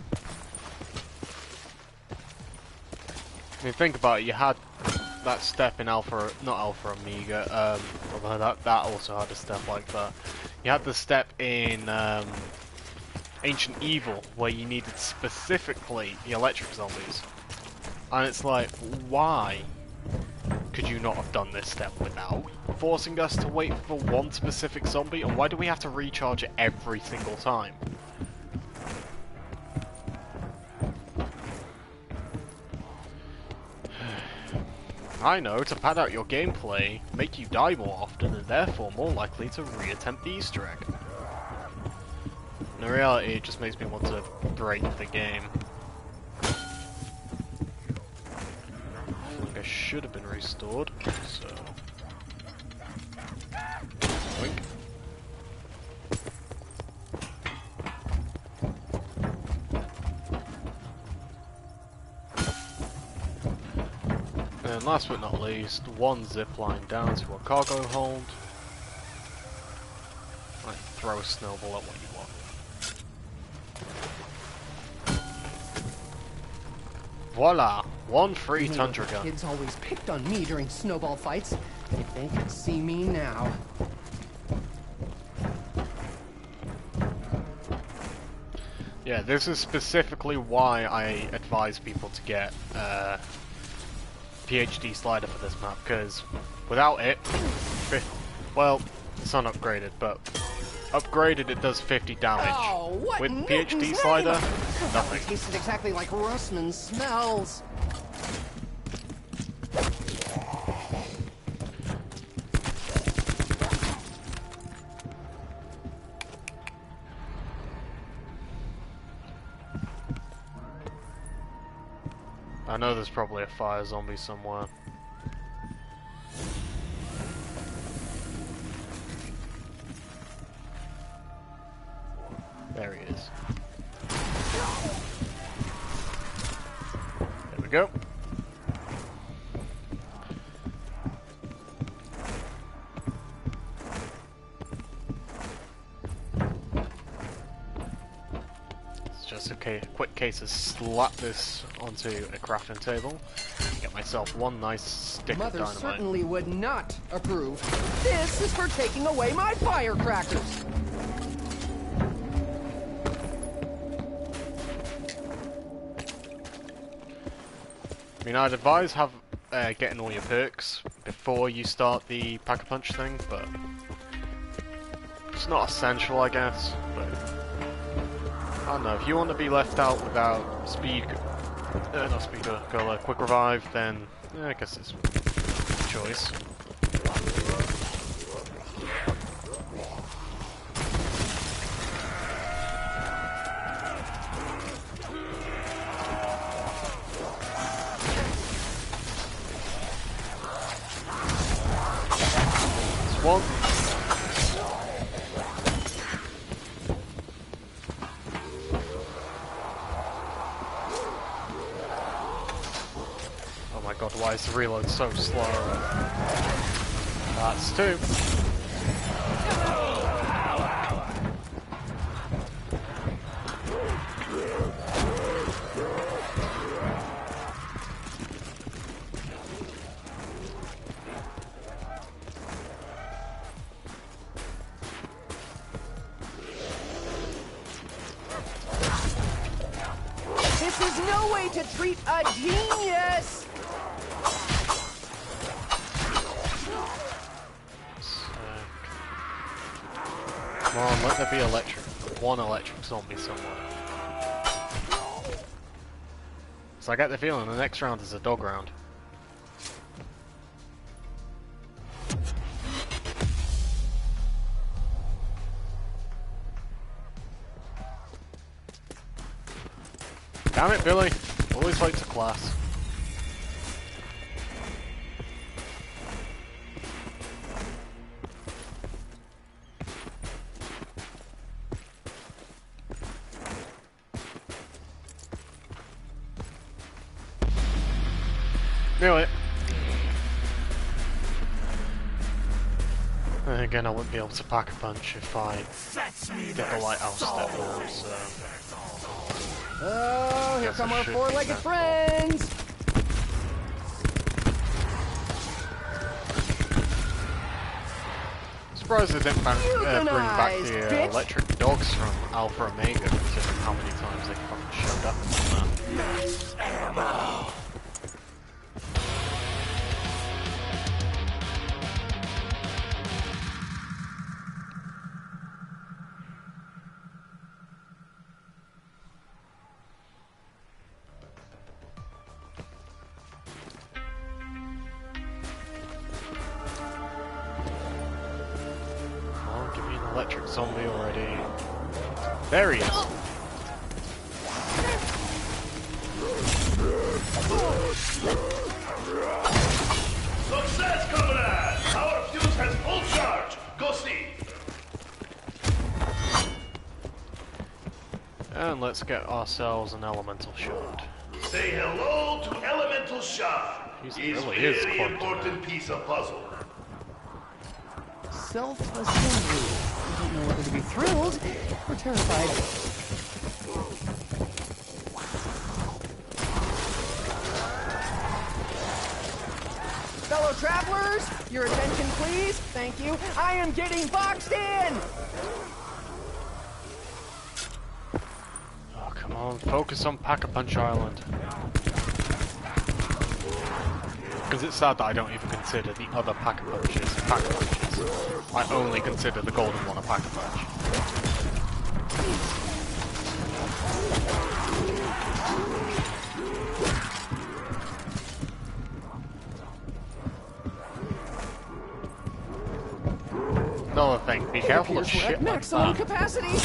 I mean, think about it, you had that step in Alpha, not Alpha Omega, although that also had a step like that. You had the step in Ancient Evil, where you needed specifically the electric zombies. And it's like, why could you not have done this step without forcing us to wait for one specific zombie? And why do we have to recharge it every single time? I know, to pad out your gameplay, make you die more often and therefore more likely to reattempt the Easter egg. In reality, it just makes me want to break the game. I think I should have been restored, so... Wink. And last but not least, one zip line down to a cargo hold. Right, throw a snowball at what you want. Voila! One free Tundra gun. Kids always picked on me during snowball fights. If they could see me now. Yeah, this is specifically why I advise people to get PhD slider for this map, because without it, well, it's not upgraded, but upgraded it does 50 damage. Oh, what with Newton's PhD name? slider, That nothing. tasted exactly like Russman smells. I know there's probably a fire zombie somewhere. There he is. There we go. It's just a quick case of slap this onto a crafting table. Get myself one nice stick Mother of dynamite. certainly would not approve. This is for taking away my firecrackers. I mean, I'd advise getting all your perks before you start the Pack-a-Punch thing, but it's not essential, I guess. But I don't know, if you want to be left out without speed, not speed, quick revive, then I guess it's a choice. one. Oh my god, why is the reload so slow? That's two. This is no way to treat a genius! Come on, let there be one electric zombie somewhere. So I get the feeling the next round is a dog round. Damn it, Billy! Always late to class. Knew it. And again, I wouldn't be able to pack a punch if I did the lighthouse step forward, so... Oh, here Guess come I our should four-legged be friends! Surprised they didn't bring back the Euthanized, electric dogs from Alpha Omega, considering how many times they fucking showed up in that. Come on, give me an electric zombie already. There he is! Success, comrade! Our fuse has full charge! Go see! And let's get ourselves an elemental shard. Say hello to Elemental Shard. He's He's really very is quite important piece of puzzle. Self-assembly. I don't know whether to be thrilled or terrified. Fellow travelers, your attention please. Thank you. I am getting boxed in! Oh, come on, focus on Pack-a-Punch Island. Because it's sad that I don't even consider the other Pack-a-Punches Pack-a-Punches. I only consider the golden one a Pack-a-Punch. Another thing, be careful of Appears we're shit at like maximum that. capacity.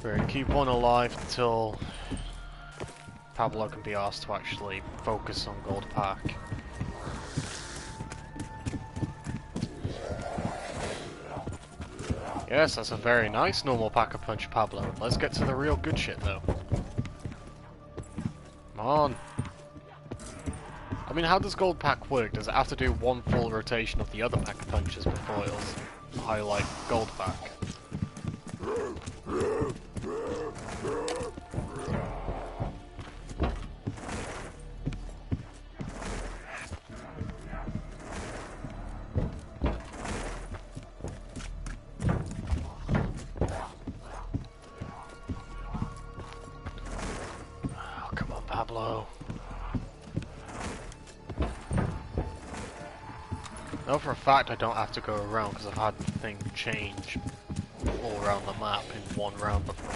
Right, keep one alive until Pablo can be asked to actually focus on Gold Pack. Yes, that's a very nice normal Pack-a-Punch, Pablo. Let's get to the real good shit, though. Come on. I mean, how does Gold Pack work? Does it have to do one full rotation of the other Pack-a-Punches before it'll highlight Gold Pack? Oh, come on, Pablo. No, for a fact I don't have to go around because I've had the thing change all around the map in one round before.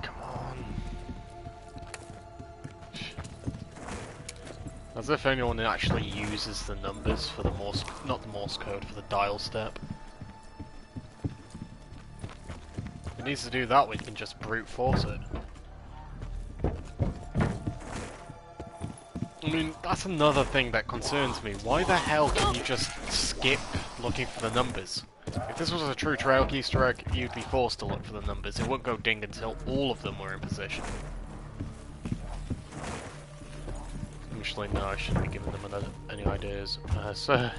Come on. That's As if anyone actually uses the numbers for the Morse, not the Morse code, for the dial step. If it needs to do that, we can just brute force it. I mean, that's another thing that concerns me. Why the hell can you just skip looking for the numbers? If this was a true Trail Easter egg, you'd be forced to look for the numbers. It wouldn't go ding until all of them were in position. Actually, no, I shouldn't be giving them any ideas. Shit.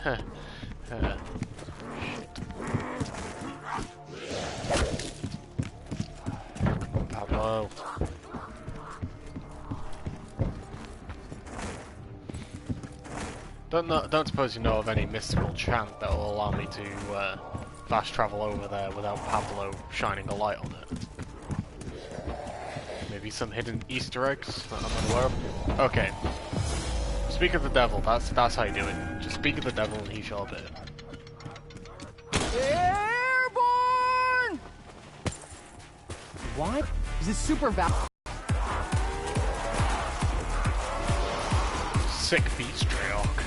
Pablo. Don't suppose you know of any mystical chant that will allow me to fast travel over there without Pablo shining a light on it? Maybe some hidden Easter eggs that I'm unaware of? Okay. Speak of the devil, that's how you do it. Just speak of the devil and he shall obey. Airborne! What? Is this super Sick beats, Treyarch.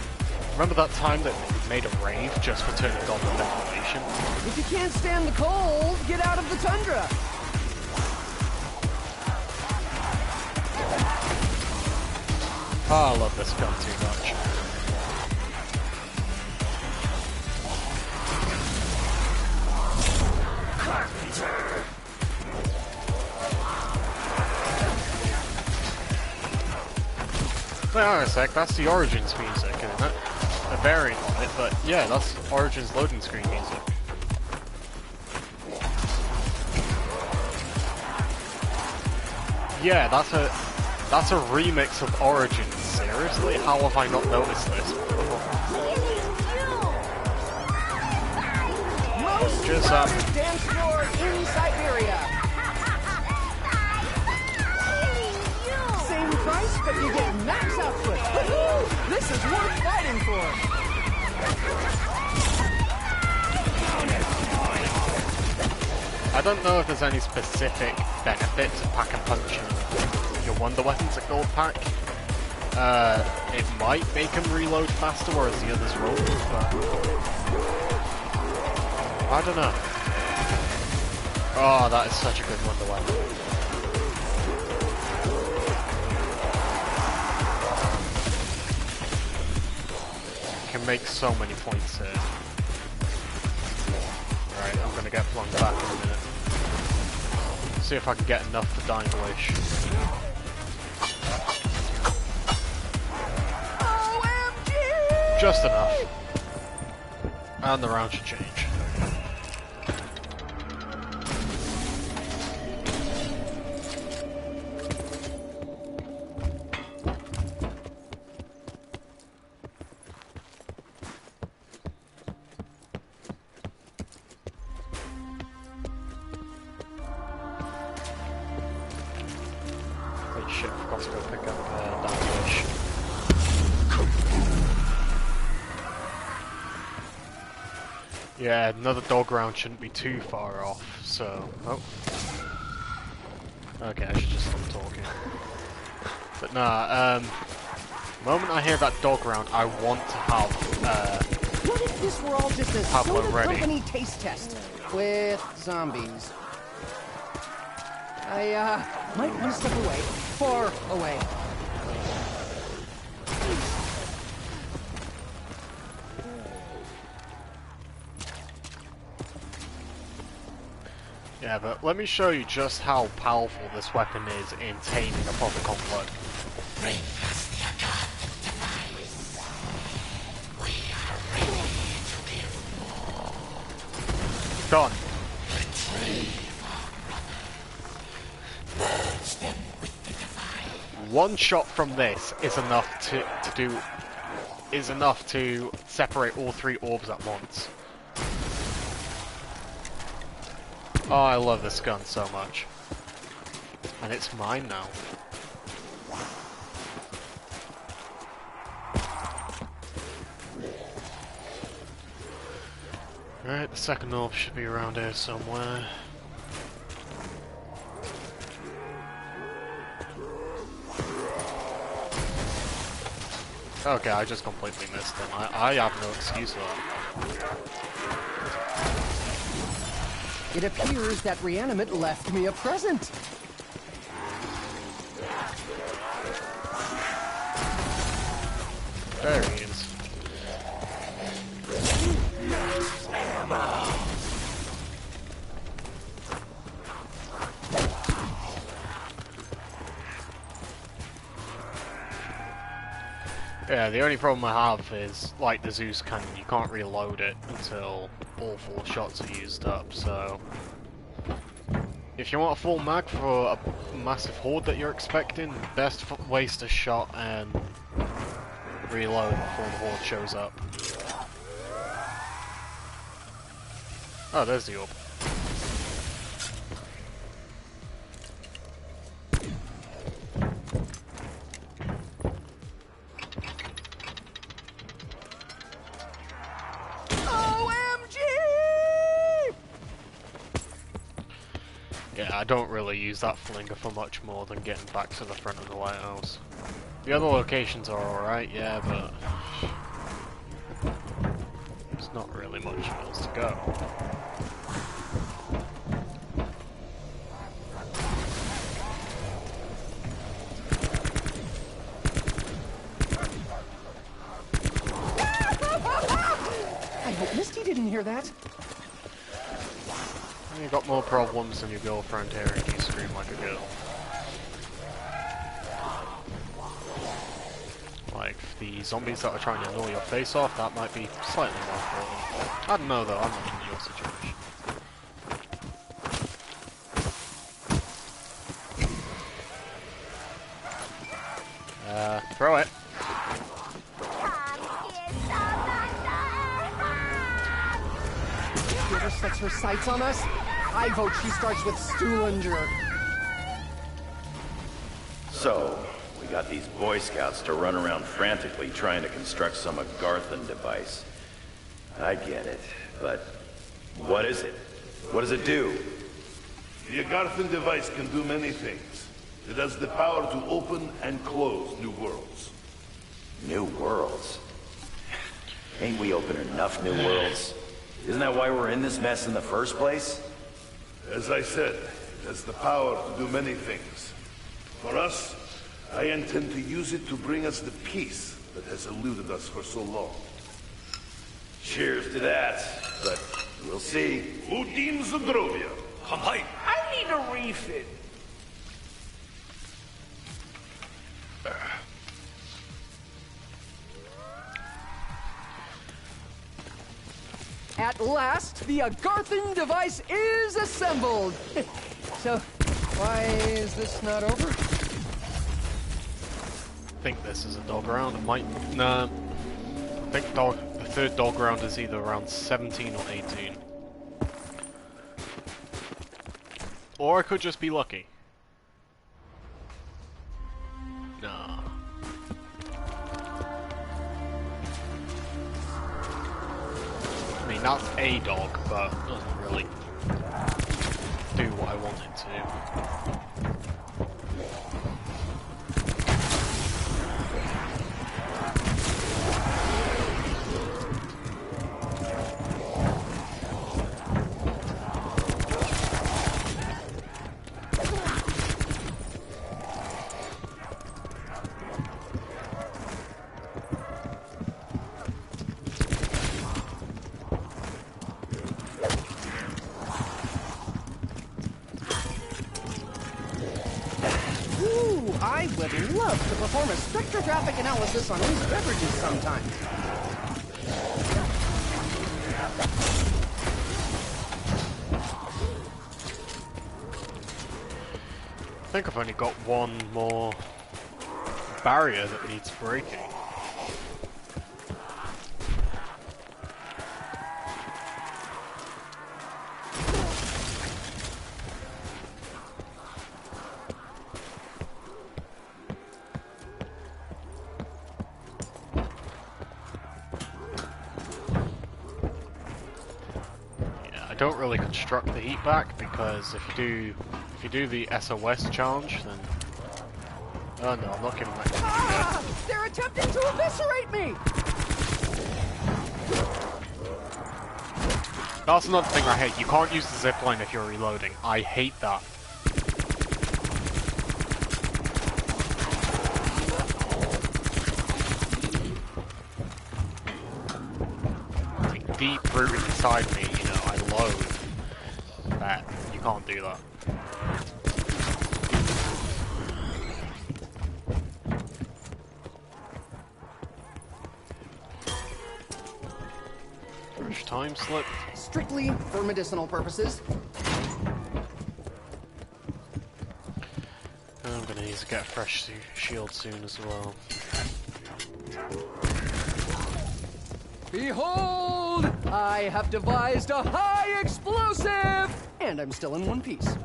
Remember that time that we made a rave just for turning on the ventilation? If you can't stand the cold, get out of the tundra! Oh, I love this gun too much. Wait on a sec, that's the Origins music, isn't it? A variant on it, but yeah, that's Origins loading screen music. Yeah, that's a remix of Origins. Seriously? How have I not noticed this before? Most crowded dance floor in Siberia. Same price, but you get max output. Woohoo! This is worth fighting for. I don't know if there's any specific benefit to pack-a-punching your Wonder Weapons at Gold Pack. It might make them reload faster, whereas the others won't, but I don't know. Oh, that is such a good Wonder Weapon. Can make so many points here. Right, I'm gonna get flung back in a minute. See if I can get enough for Dying Wish. Just enough. And the round should change. Holy shit, I forgot to go pick up Dying Wish. Yeah, another dog round shouldn't be too far off, so... Oh. Okay, I should just stop talking. But nah, the moment I hear that dog round, I want to have, what if this were all just a Pablo soda ready. company taste test with zombies? I might want to step away, far away. Yeah, but let me show you just how powerful this weapon is in taming a Popicon blood. Bring us the accomplished device. We are ready to give more. Done. Retrieve our brothers. Merge them with the device. One shot from this is enough to separate all three orbs at once. Oh, I love this gun so much. And it's mine now. Alright, the second orb should be around here somewhere. Okay, I just completely missed him. I have no excuse for that. It appears that Reanimate left me a present. There he is. Yeah, the only problem I have is, like the Zeus cannon, you can't reload it until all 4 shots are used up, so... If you want a full mag for a massive horde that you're expecting, best waste a shot and reload before the horde shows up. Oh, there's the orb. Yeah, I don't really use that flinger for much more than getting back to the front of the lighthouse. The other locations are alright, yeah, but... there's not really much else to go. I hope Misty didn't hear that. You got more problems than your girlfriend hearing you scream like a girl. Like, the zombies that are trying to gnaw your face off, that might be slightly more important. I don't know though, I'm not in your situation. Throw it. Whoever sets her sights on us, I vote she starts with Stuhlinger. So, we got these Boy Scouts to run around frantically trying to construct some Agarthan device. I get it, but what is it? What does it do? The Agarthan device can do many things. It has the power to open and close new worlds. New worlds? Ain't we opened enough new worlds? Isn't that why we're in this mess in the first place? As I said, it has the power to do many things. For us, I intend to use it to bring us the peace that has eluded us for so long. Cheers to that, but we'll see. Udim Zdrovia. I need a refill. At last, the Agarthan device is assembled. So, why is this not over? I think this is a dog round. It might... Nah. I think the third dog round is either around 17 or 18. Or I could just be lucky. Nah. I mean, that's a dog, but it doesn't really do what I want it to. I would love to perform a spectrographic analysis on these beverages sometime. I think I've only got one more barrier that needs breaking. Don't really construct the heat back because if you do the SOS challenge, then Oh no, I'm not giving that. Ah! They're attempting to eviscerate me! That's another thing I hate. You can't use the zipline if you're reloading. I hate that. Like deep rooted inside me, you know, I loathe that. You can't do that. Fresh time slip. Strictly for medicinal purposes. I'm gonna need to get a fresh shield soon as well. Behold! I have devised a high explosive! And I'm still in one piece.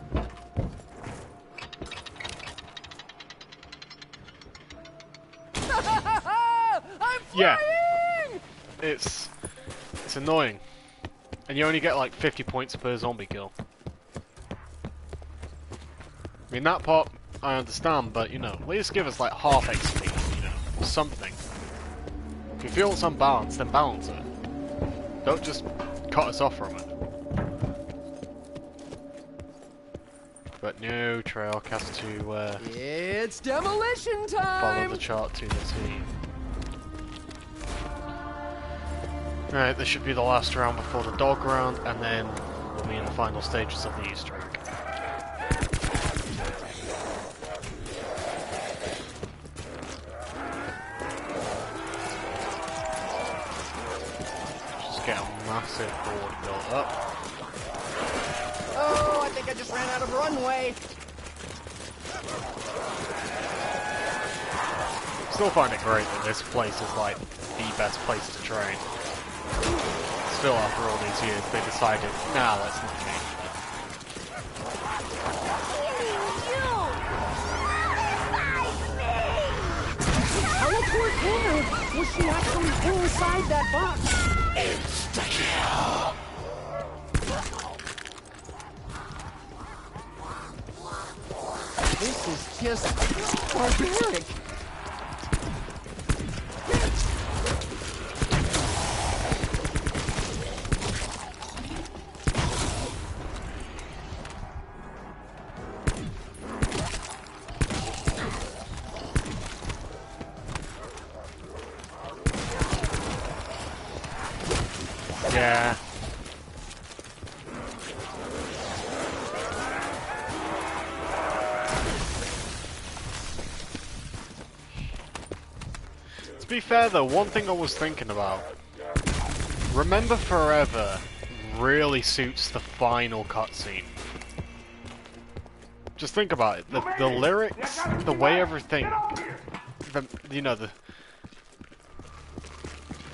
I'm flying! Yeah. It's annoying. And you only get like 50 points per zombie kill. I mean, that part I understand, but you know, at least give us like half XP, you know, something. If you feel it's unbalanced, then balance it. Don't just cut us off from it. But no, Trailk has to It's demolition follow time! the chart to the T. Alright, this should be the last round before the dog round, and then we'll be in the final stages of the Easter egg. Just get a massive board built up. Oh, I think I just ran out of runway. Still find it great that this place is like the best place to train. Still, after all these years, they decided, nah, let's not change it. Teleport in, or was she actually inside that box? Insta-kill. This is just barbaric. Yeah. To be fair though, one thing I was thinking about, Remember Forever really suits the final cutscene. Just think about it, the lyrics, the way everything, you know, the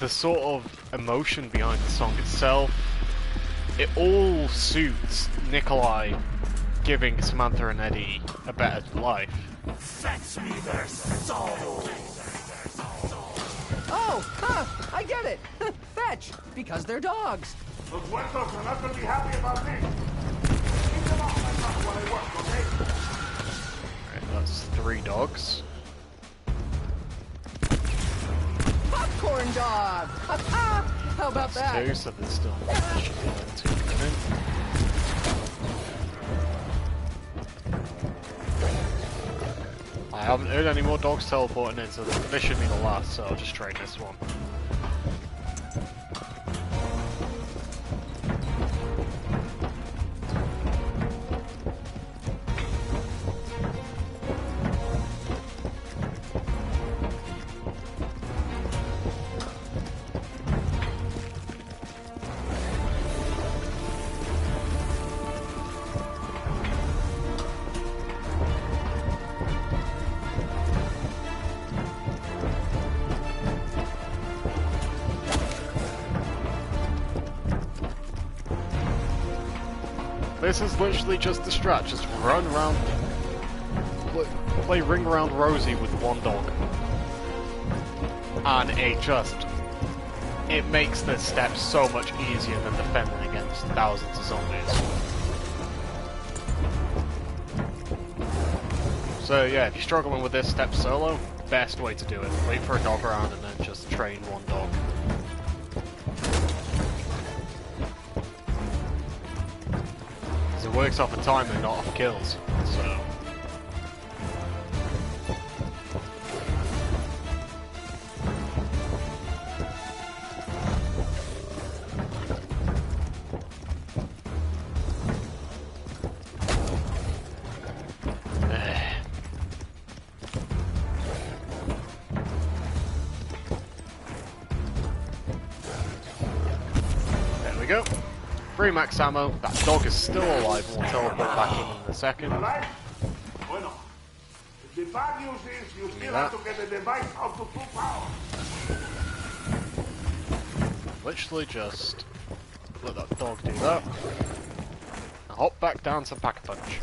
sort of emotion behind the song itself, it all suits Nikolai giving Samantha and Eddie a better life. Fetch me their soul. Oh, I get it. Fetch, because they're dogs. Los muertos are not going to be happy about this. Keep them off my truck while I work, okay? Alright, that's 3 dogs. Popcorn dog. How about That's that? 2, so there's still there should be another 2 coming. I haven't heard any more dogs teleporting in, so this should be the last, so I'll just trade this one. This is literally just the strat, just run around, play ring around Rosie with one dog. And it makes the steps so much easier than defending against thousands of zombies. So yeah, if you're struggling with this step solo, best way to do it. Wait for a dog around and then just train one dog. 'Cause it works off of timer, not off kills. So. Go. Free max ammo. That dog is still alive and we'll teleport back in a second. Bueno, the bad news is you still have to get the device out to full power. Literally just let that dog do that. And hop back down to Pack-a-Punch.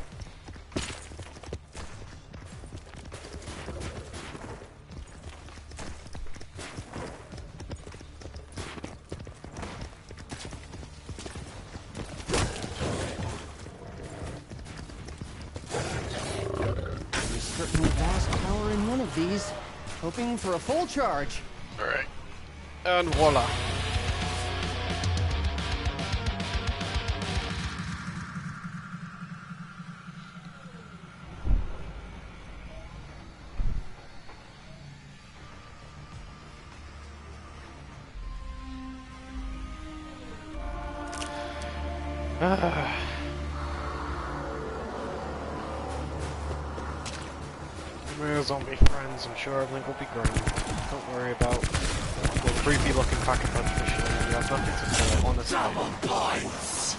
Certainly vast power in one of these. Hoping for a full charge. Alright. And voila. My zombie friends, I'm sure everything will be great. Don't worry about the creepy looking Pack-a-Punch machine. You have nothing to say, honestly. Double points.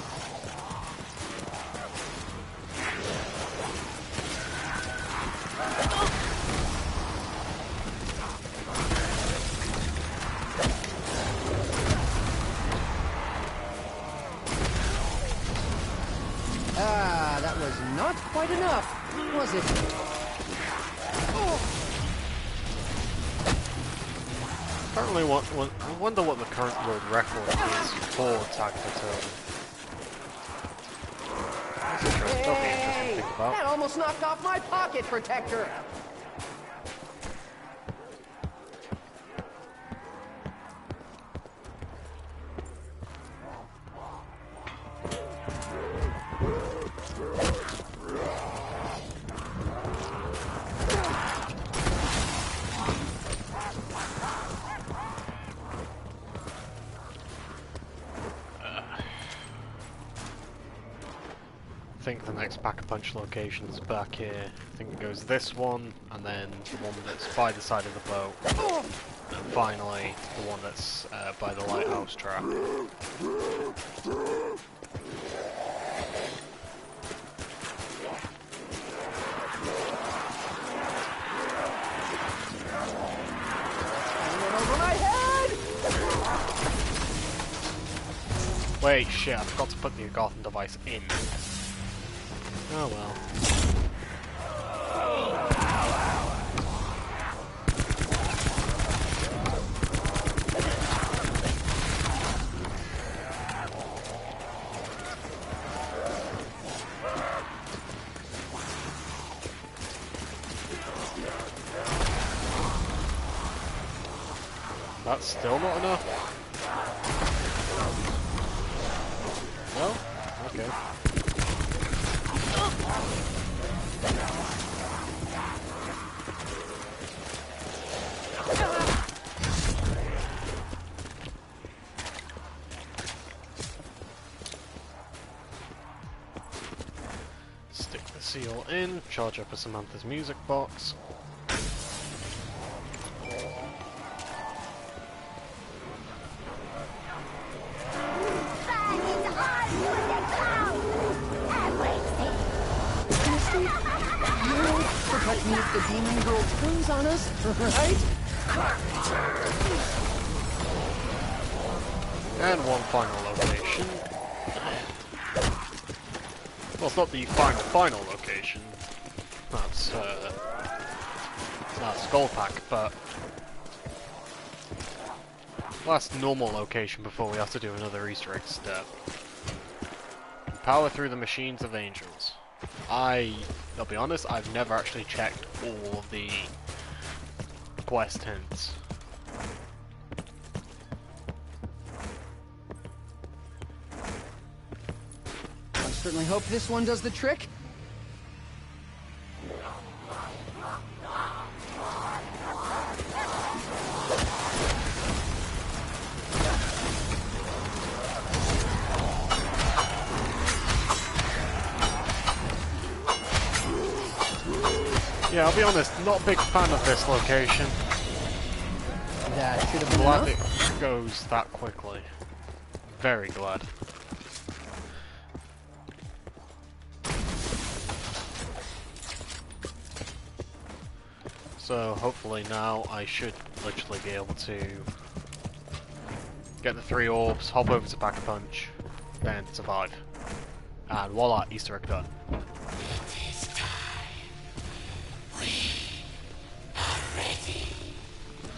Ah, that was not quite enough, was it? Apparently, I wonder what the current world record is for Tag for Toten. That's interesting. That'll be interesting to think about. That almost knocked off my pocket protector. I think the next Pack-a-Punch location is back here. I think it goes this one, and then the one that's by the side of the boat, and finally the one that's by the lighthouse trap. Over my head! Wait, shit, I forgot to put the Gotham device in. Oh well. That's still not enough? No? Okay. Stick the seal in, charge up a Samantha's music box. Protect me if the demon girl turns on us, right? And one final location. Well, it's not the final location. That's Skull Pack, but last normal location before we have to do another Easter egg step. Power through the machines of angels. I'll be honest, I've never actually checked all of the quest hints. I certainly hope this one does the trick. Yeah, I'll be honest, not a big fan of this location. That should have been Glad enough. it goes that quickly. Very glad. So hopefully now I should literally be able to get the 3 orbs, hop over to Pack-a-Punch, then survive. And voila, Easter egg done.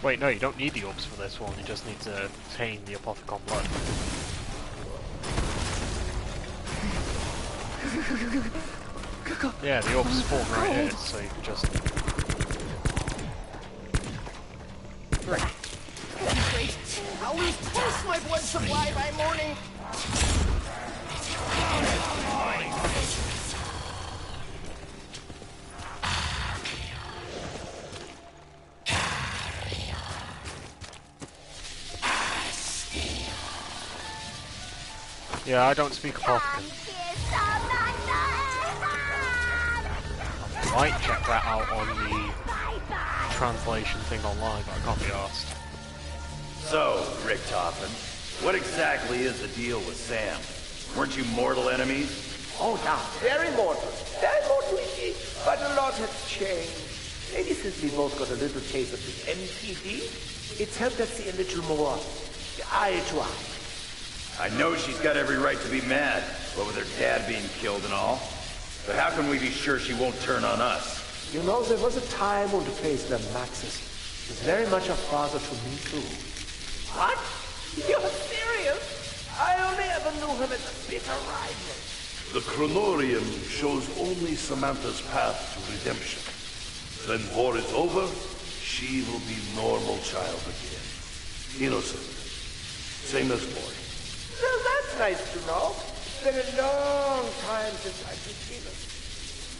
Wait, no, you don't need the orbs for this one, you just need to obtain the Apothecon blood. Yeah, the orbs spawn right here, so you can just... Great. I'll lose twice my blood supply by morning. Yeah, I don't speak Apothecon. I might check that out on the translation thing online, but I can't be asked. So, Rick Toten, what exactly is the deal with Sam? Weren't you mortal enemies? Oh, yeah, very mortal. Very mortal indeed. But a lot has changed. Maybe since we both got a little taste of the MPD, it's helped us see a little more eye to eye. I know she's got every right to be mad, what with her dad being killed and all. But how can we be sure she won't turn on us? You know, there was a time when the place where Maxis was very much a father to me too. What? You're serious? I only ever knew him as a bitter rival. The Chronorium shows only Samantha's path to redemption. When war is over, she will be normal child again. Innocent. Same as boy. Well, that's nice to know. It's been a long time since I've seen him.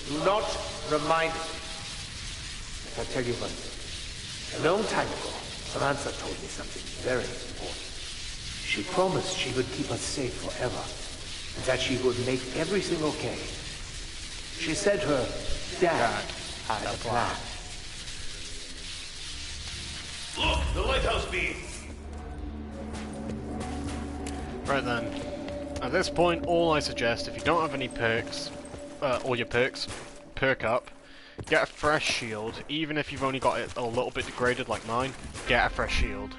Do not remind me. But I'll tell you one thing. A long time ago, Samantha told me something very important. She promised she would keep us safe forever, and that she would make everything okay. She said her dad had a plan. Look, the lighthouse beam! Right then. At this point, all I suggest, if you don't have any perks, all your perks, perk up, get a fresh shield, even if you've only got it a little bit degraded like mine, get a fresh shield.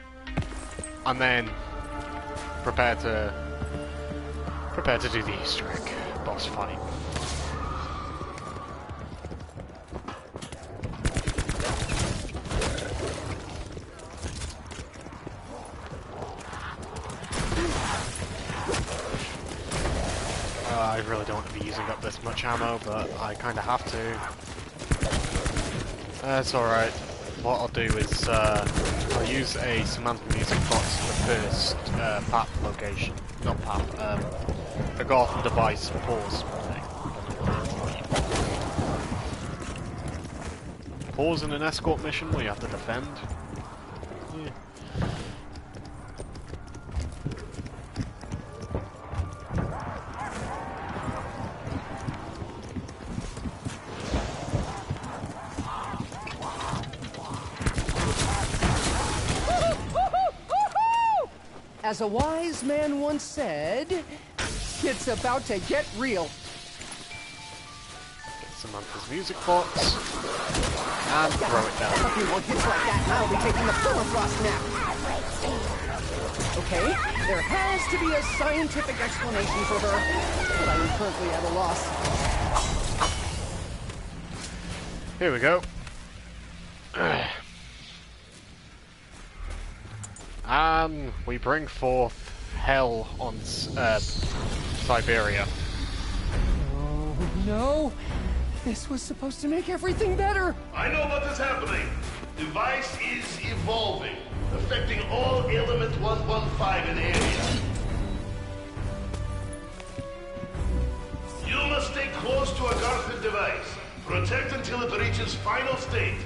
And then prepare to do the Easter egg boss fight. I really don't want to be using up this much ammo, but I kind of have to. That's alright. What I'll do is I'll use a Samantha music box for the first PAP location. Not PAP, a Gotham device pause thing. Pause in an escort mission where you have to defend. Yeah. As a wise man once said, it's about to get real. Get Samantha's music box and throw it down. A few more hits like that, and I'll be taking the permafrost nap. Okay, there has to be a scientific explanation for her, but I am currently at a loss. Here we go. We bring forth hell on Siberia. No! This was supposed to make everything better! I know what is happening. Device is evolving, affecting all element 115 in area. You must stay close to a guarded device. Protect until it reaches final state.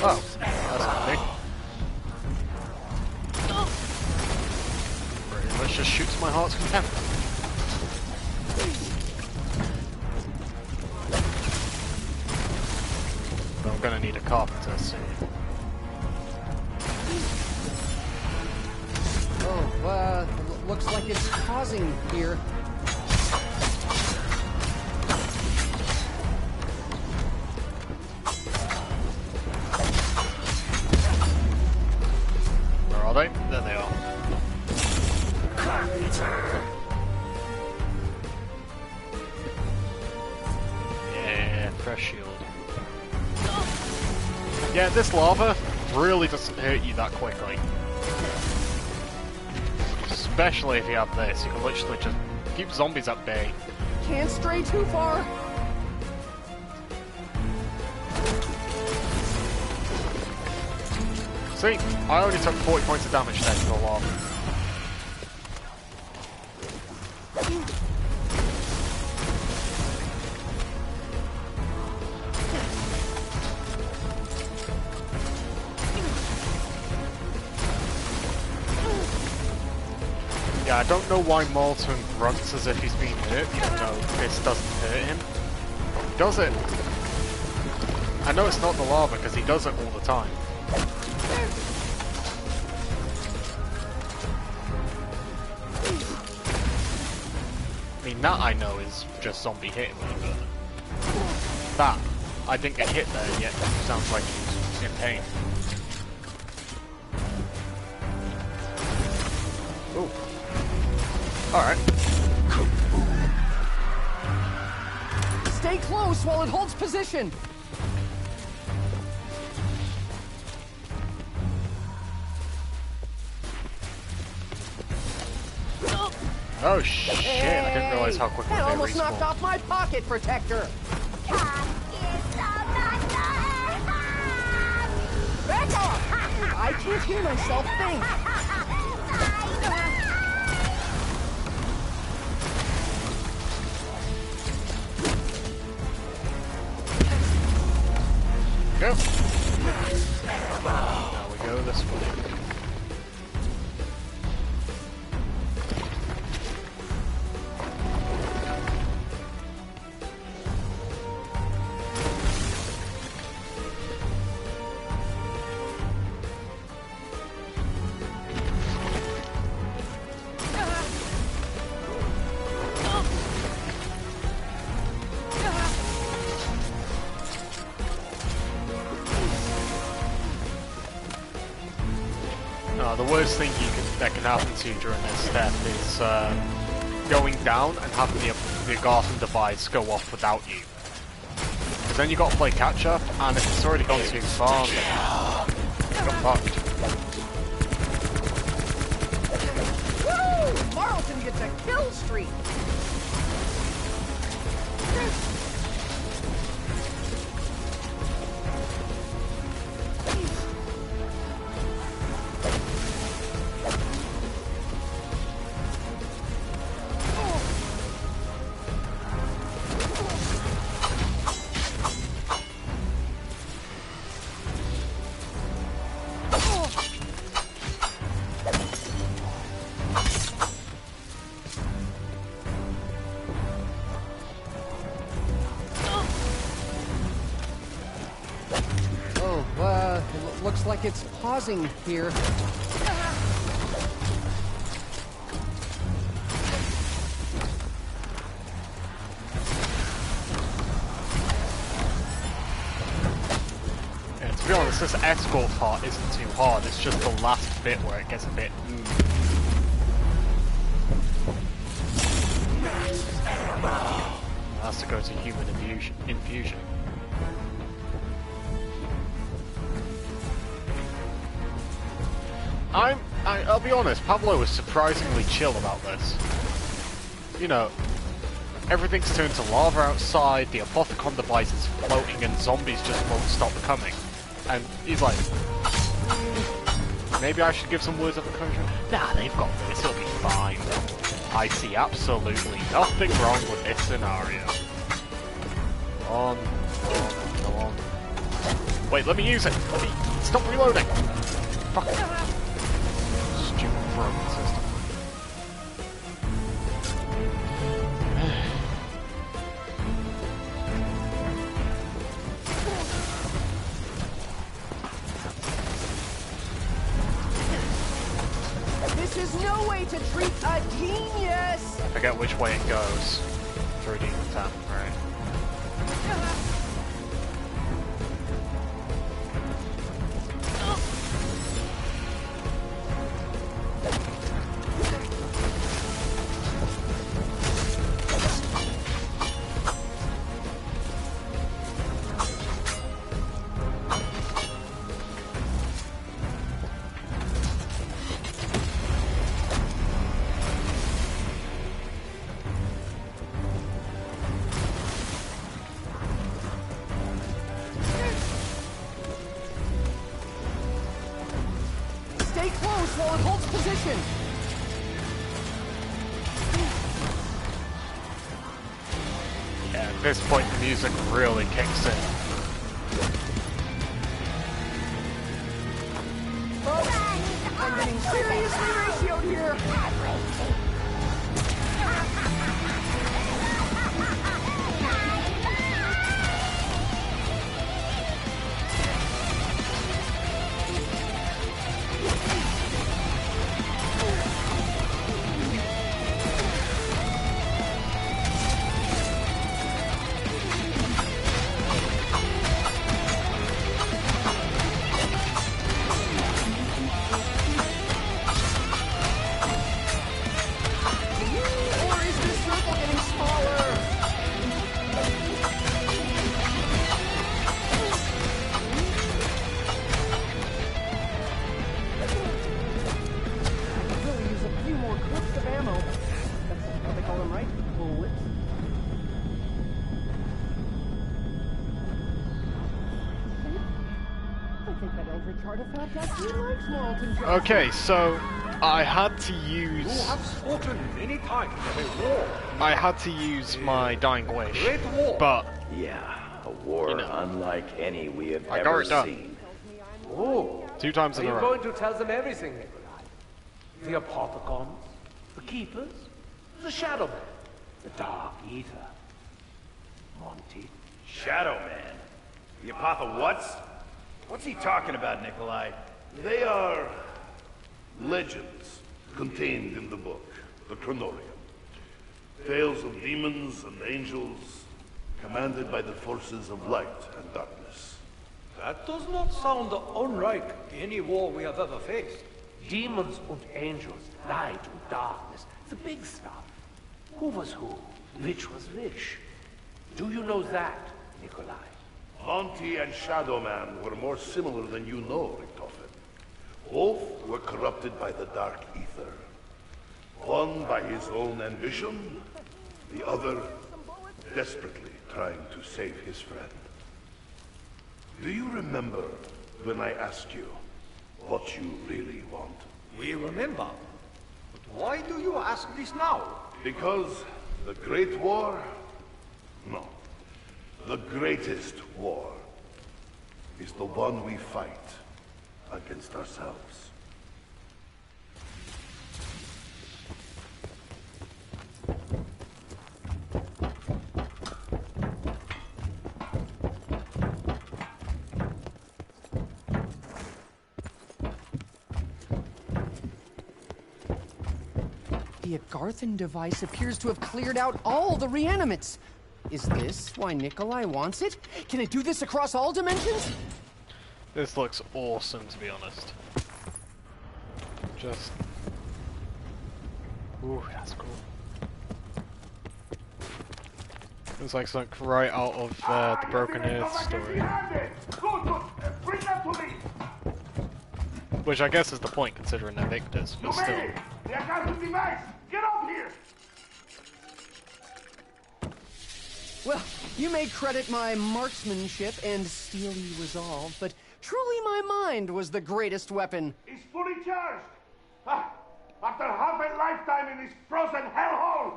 Oh, that's handy. Pretty much just shoots my heart's content. But I'm gonna need a carpenter soon. Oh, looks like it's pausing here. Where are they? There they are. Yeah, fresh shield. Yeah, this lava really doesn't hurt you that quickly. Especially if you have this, you can literally just keep zombies at bay. Can't stray too far. See, I only took 40 points of damage there to the lava. Yeah, I don't know why Molten grunts as if he's being hurt, even though this doesn't hurt him. He does it. I know it's not the lava because he does it all the time. I mean, that I know is just zombie hitting me, but that, I didn't get hit there yet. Sounds like he's in pain. Ooh. Alright. Stay close while it holds position. Oh shit, I didn't realize how quickly That they almost knocked respawn. off my pocket protector. Back off! I can't hear myself think. Go. Now we go this way. The worst thing that can happen to you during this step is going down and having the Garden device go off without you. Because then you got to play catch up, and if it's already gone too far, then you got fucked. Woo! Marlton gets a kill streak. Looks like it's pausing here. Yeah, to be honest, this escort part isn't too hard, it's just the last bit where it gets a bit It has to go to human infusion. I'm I'll be honest, Pablo was surprisingly chill about this. You know, everything's turned to lava outside, the Apothecon device is floating, and zombies just won't stop coming. And he's like, maybe I should give some words of encouragement? Nah, they've got this, it'll be fine. I see absolutely nothing wrong with this scenario. Come on. Wait, let me use it! Stop reloading! Fuck it. Stupid broken system. This is no way to treat a genius! I forget which way it goes. Through Demon Town, right? Stay close while it holds position! Yeah, at this point the music really kicks in. Folks, I'm getting seriously ratioed here! Okay, so I had to use. You have spoken many times of a war. I had to use my dying wish, Great war. but Yeah, a war You know. unlike any we have I got ever it done. seen. Oh, 2 times are in a you row. going to tell them everything, Nikolai? The Apothecons, the Keepers, the Shadow Man, the Dark Eater, Monty. Shadow Man? The Apotha what's? What's he talking about, Nikolai? They are legends contained in the book, the Chronorium. Tales of demons and angels commanded by the forces of light and darkness. That does not sound unlike any war we have ever faced. Demons and angels, light and darkness, the big stuff. Who was who? Which was which? Do you know that, Nikolai? Monty and Shadow Man were more similar than you know, Richtofen. Both were corrupted by the Dark Ether. One by his own ambition, the other desperately trying to save his friend. Do you remember when I asked you what you really want? We remember. But why do you ask this now? Because the Great War? No. The greatest war is the one we fight against ourselves. The Agarthan device appears to have cleared out all the reanimates. Is this why Nikolai wants it? Can it do this across all dimensions? This looks awesome, to be honest. Just... Ooh, that's cool. It's like something right out of the Broken Earth story. Good, bring them to me. Which I guess is the point, considering they're victors, but still. Get up here! Well, you may credit my marksmanship and steely resolve, but truly my mind was the greatest weapon. It's fully charged. After half a lifetime in this frozen hellhole,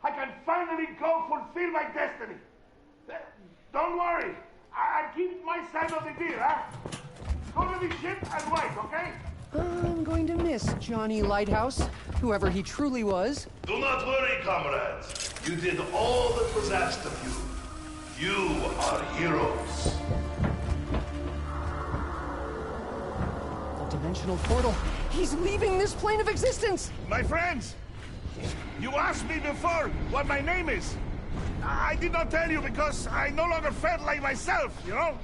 I can finally go fulfill my destiny. Don't worry. I'll keep my side of the deal, huh? Go to the ship and wait, okay? I'm going to miss Johnny Lighthouse, whoever he truly was. Do not worry, comrades. You did all that was asked of you. You are heroes. The dimensional portal. He's leaving this plane of existence. My friends, you asked me before what my name is. I did not tell you because I no longer felt like myself, you know?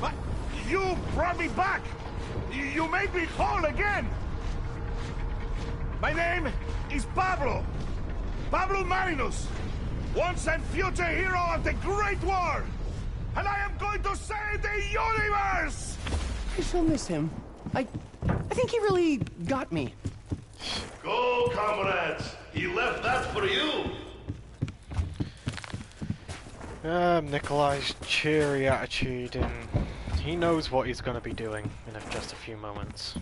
But you brought me back. You made me whole again. My name is Pablo. Pablo Marinus. Once and future hero of the Great War. And I am going to save the universe! I shall miss him. I think he really got me. Go, comrades. He left that for you. Nikolai's cheery attitude, and he knows what he's going to be doing in just a few moments.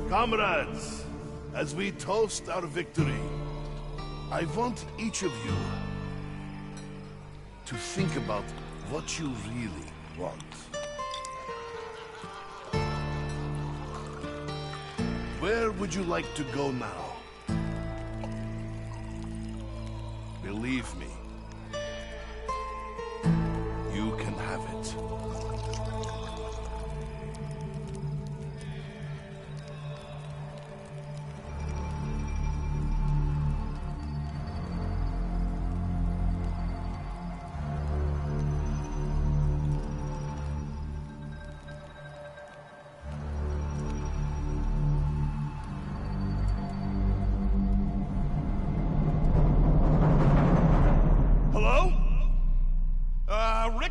Comrades, as we toast our victory, I want each of you to think about what you really want. Where would you like to go now? Believe me, you can have it.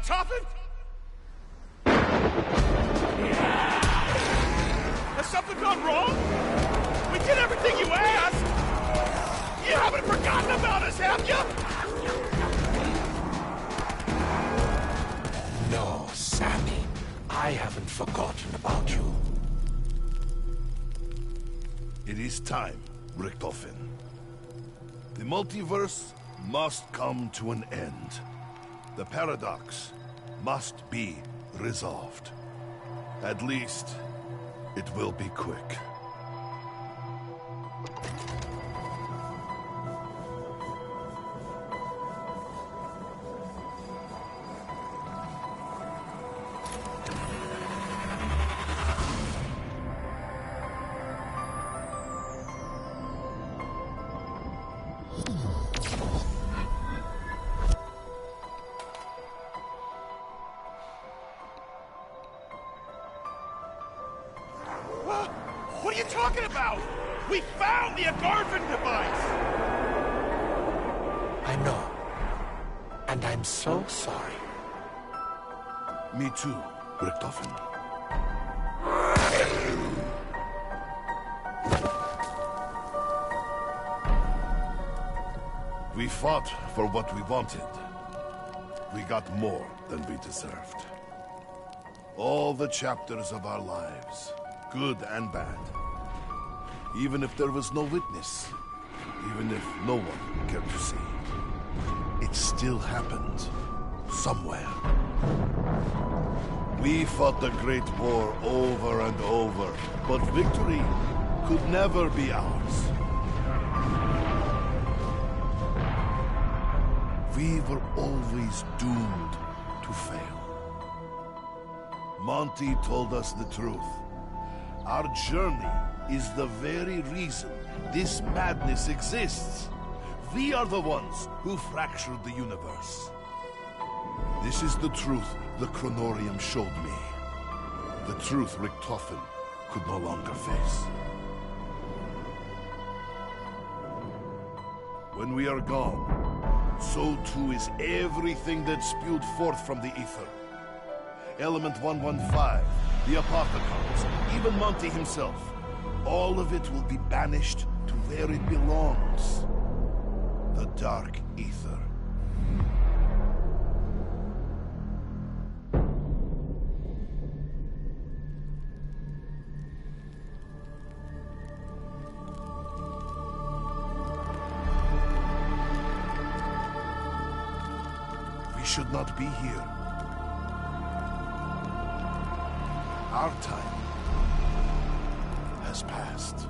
Toten? Has something gone wrong? We did everything you asked! You haven't forgotten about us, have you? No, Sammy. I haven't forgotten about you. It is time, Richtofen. The multiverse must come to an end. The paradox must be resolved. At least, it will be quick. What are you talking about? We found the Agarvan device! I know. And I'm so sorry. Me too, Richtofen. We fought for what we wanted. We got more than we deserved. All the chapters of our lives, good and bad. Even if there was no witness, even if no one cared to see, it still happened. Somewhere. We fought the Great War over and over, but victory could never be ours. We were always doomed to fail. Monty told us the truth. Our journey is the very reason this madness exists. We are the ones who fractured the universe. This is the truth the Chronorium showed me. The truth Rick Toten could no longer face. When we are gone, so too is everything that spewed forth from the ether. Element 115, the Apothecars, even Monty himself. All of it will be banished to where it belongs. The Dark Ether. We should not be here. Our time has passed.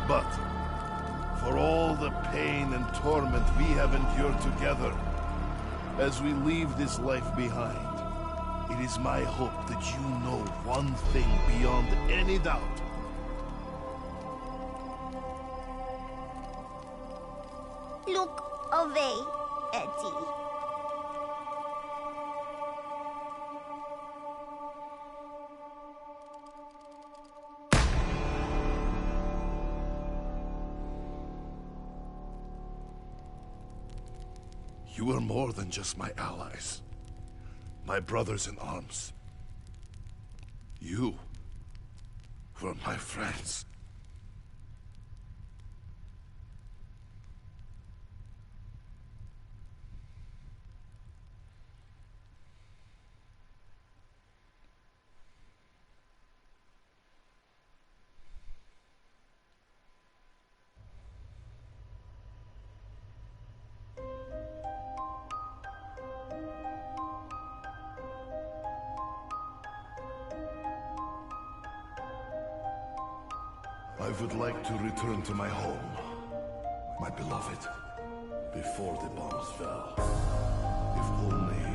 But for all the pain and torment we have endured together, as we leave this life behind, it is my hope that you know one thing beyond any doubt. Look away, Eddie. You are more than just my allies. My brothers in arms. You were my friends. I would like to return to my home, my beloved, before the bombs fell. If only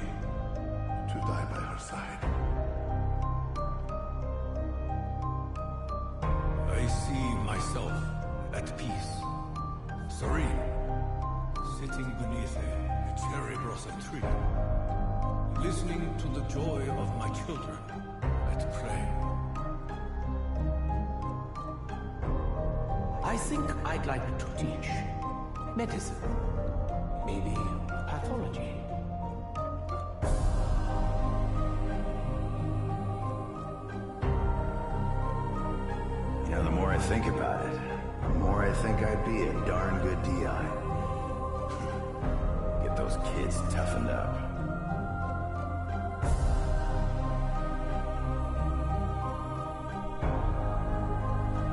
to die by her side. I see myself at peace, serene, sitting beneath a cherry blossom tree, listening to the joy of my children at play. I think I'd like to teach medicine, maybe pathology. You know, the more I think about it, the more I think I'd be a darn good DI. Get those kids toughened up.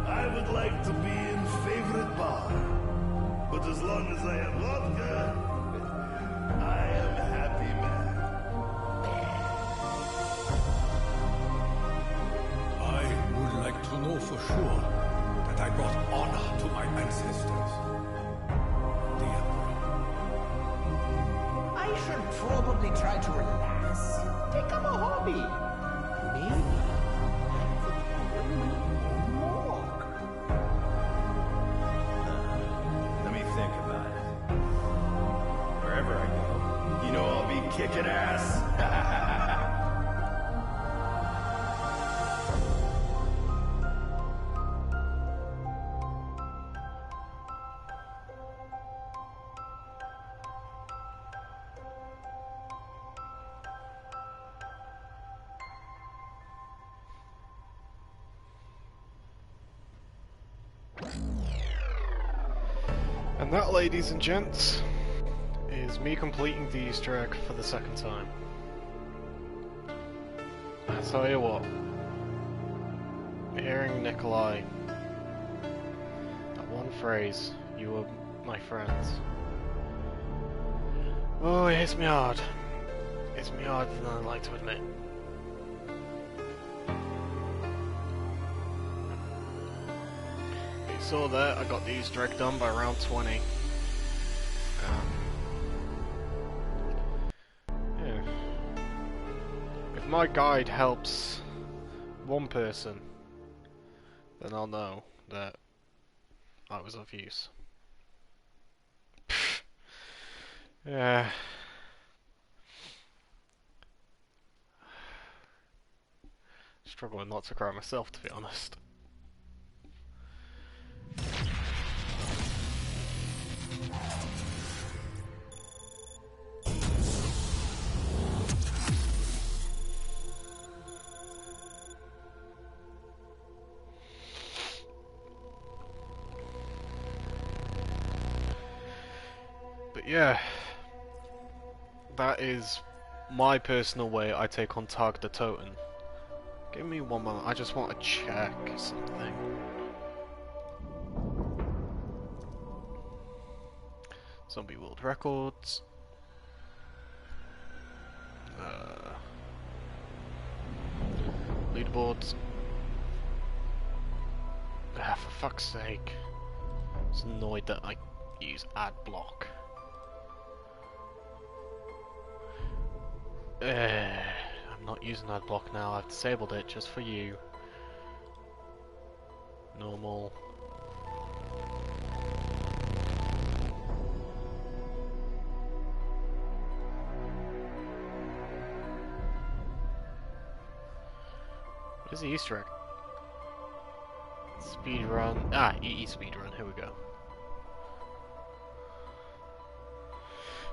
I would like to be in favorite bar, but as long as I have vodka, I am a happy man. I would like to know for sure that I brought honor to my ancestors. The Emperor. I should probably try to relax. Take up a hobby. Maybe I could open my own morgue. Let me think about it. Wherever I go, you know I'll be kicking ass. And that, ladies and gents, is me completing the Easter egg for the second time. I tell you what, hearing Nikolai, that one phrase, "you were my friends," oh, it hits me hard. It hits me harder than I'd like to admit. You saw there, I got the Easter egg done by round 20. Yeah. If my guide helps one person, then I'll know that I was of use. Yeah. Struggling not to cry myself, to be honest. But yeah, that is my personal way I take on Tag the Toten. Give me one moment, I just want to check something. Zombie World Records. Leaderboards. Ah, for fuck's sake. I was annoyed that I use ad block. I'm not using ad block now, I've disabled it just for you. Normal. What is the Easter egg? Speedrun. Ah, EE speedrun, here we go.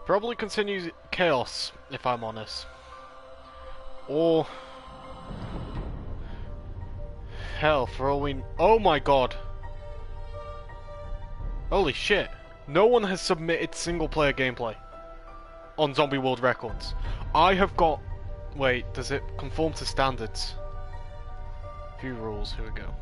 Probably continues chaos, if I'm honest. Or... hell, for all we... oh my god! Holy shit! No one has submitted single player gameplay on Zombie World Records. I have got... wait, does it conform to standards? View rules, here we go.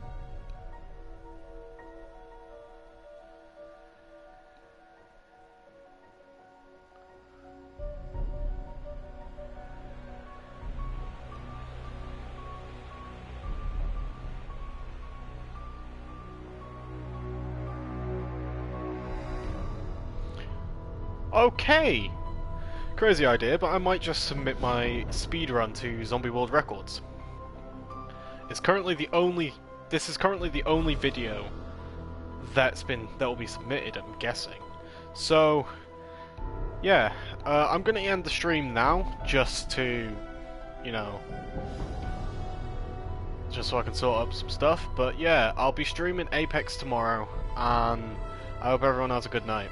Okay! Crazy idea, but I might just submit my speedrun to Zombie World Records. It's currently the only... this is currently the only video that will be submitted, I'm guessing. So, yeah, I'm gonna end the stream now, just to, you know, just so I can sort up some stuff. But yeah, I'll be streaming Apex tomorrow, and I hope everyone has a good night.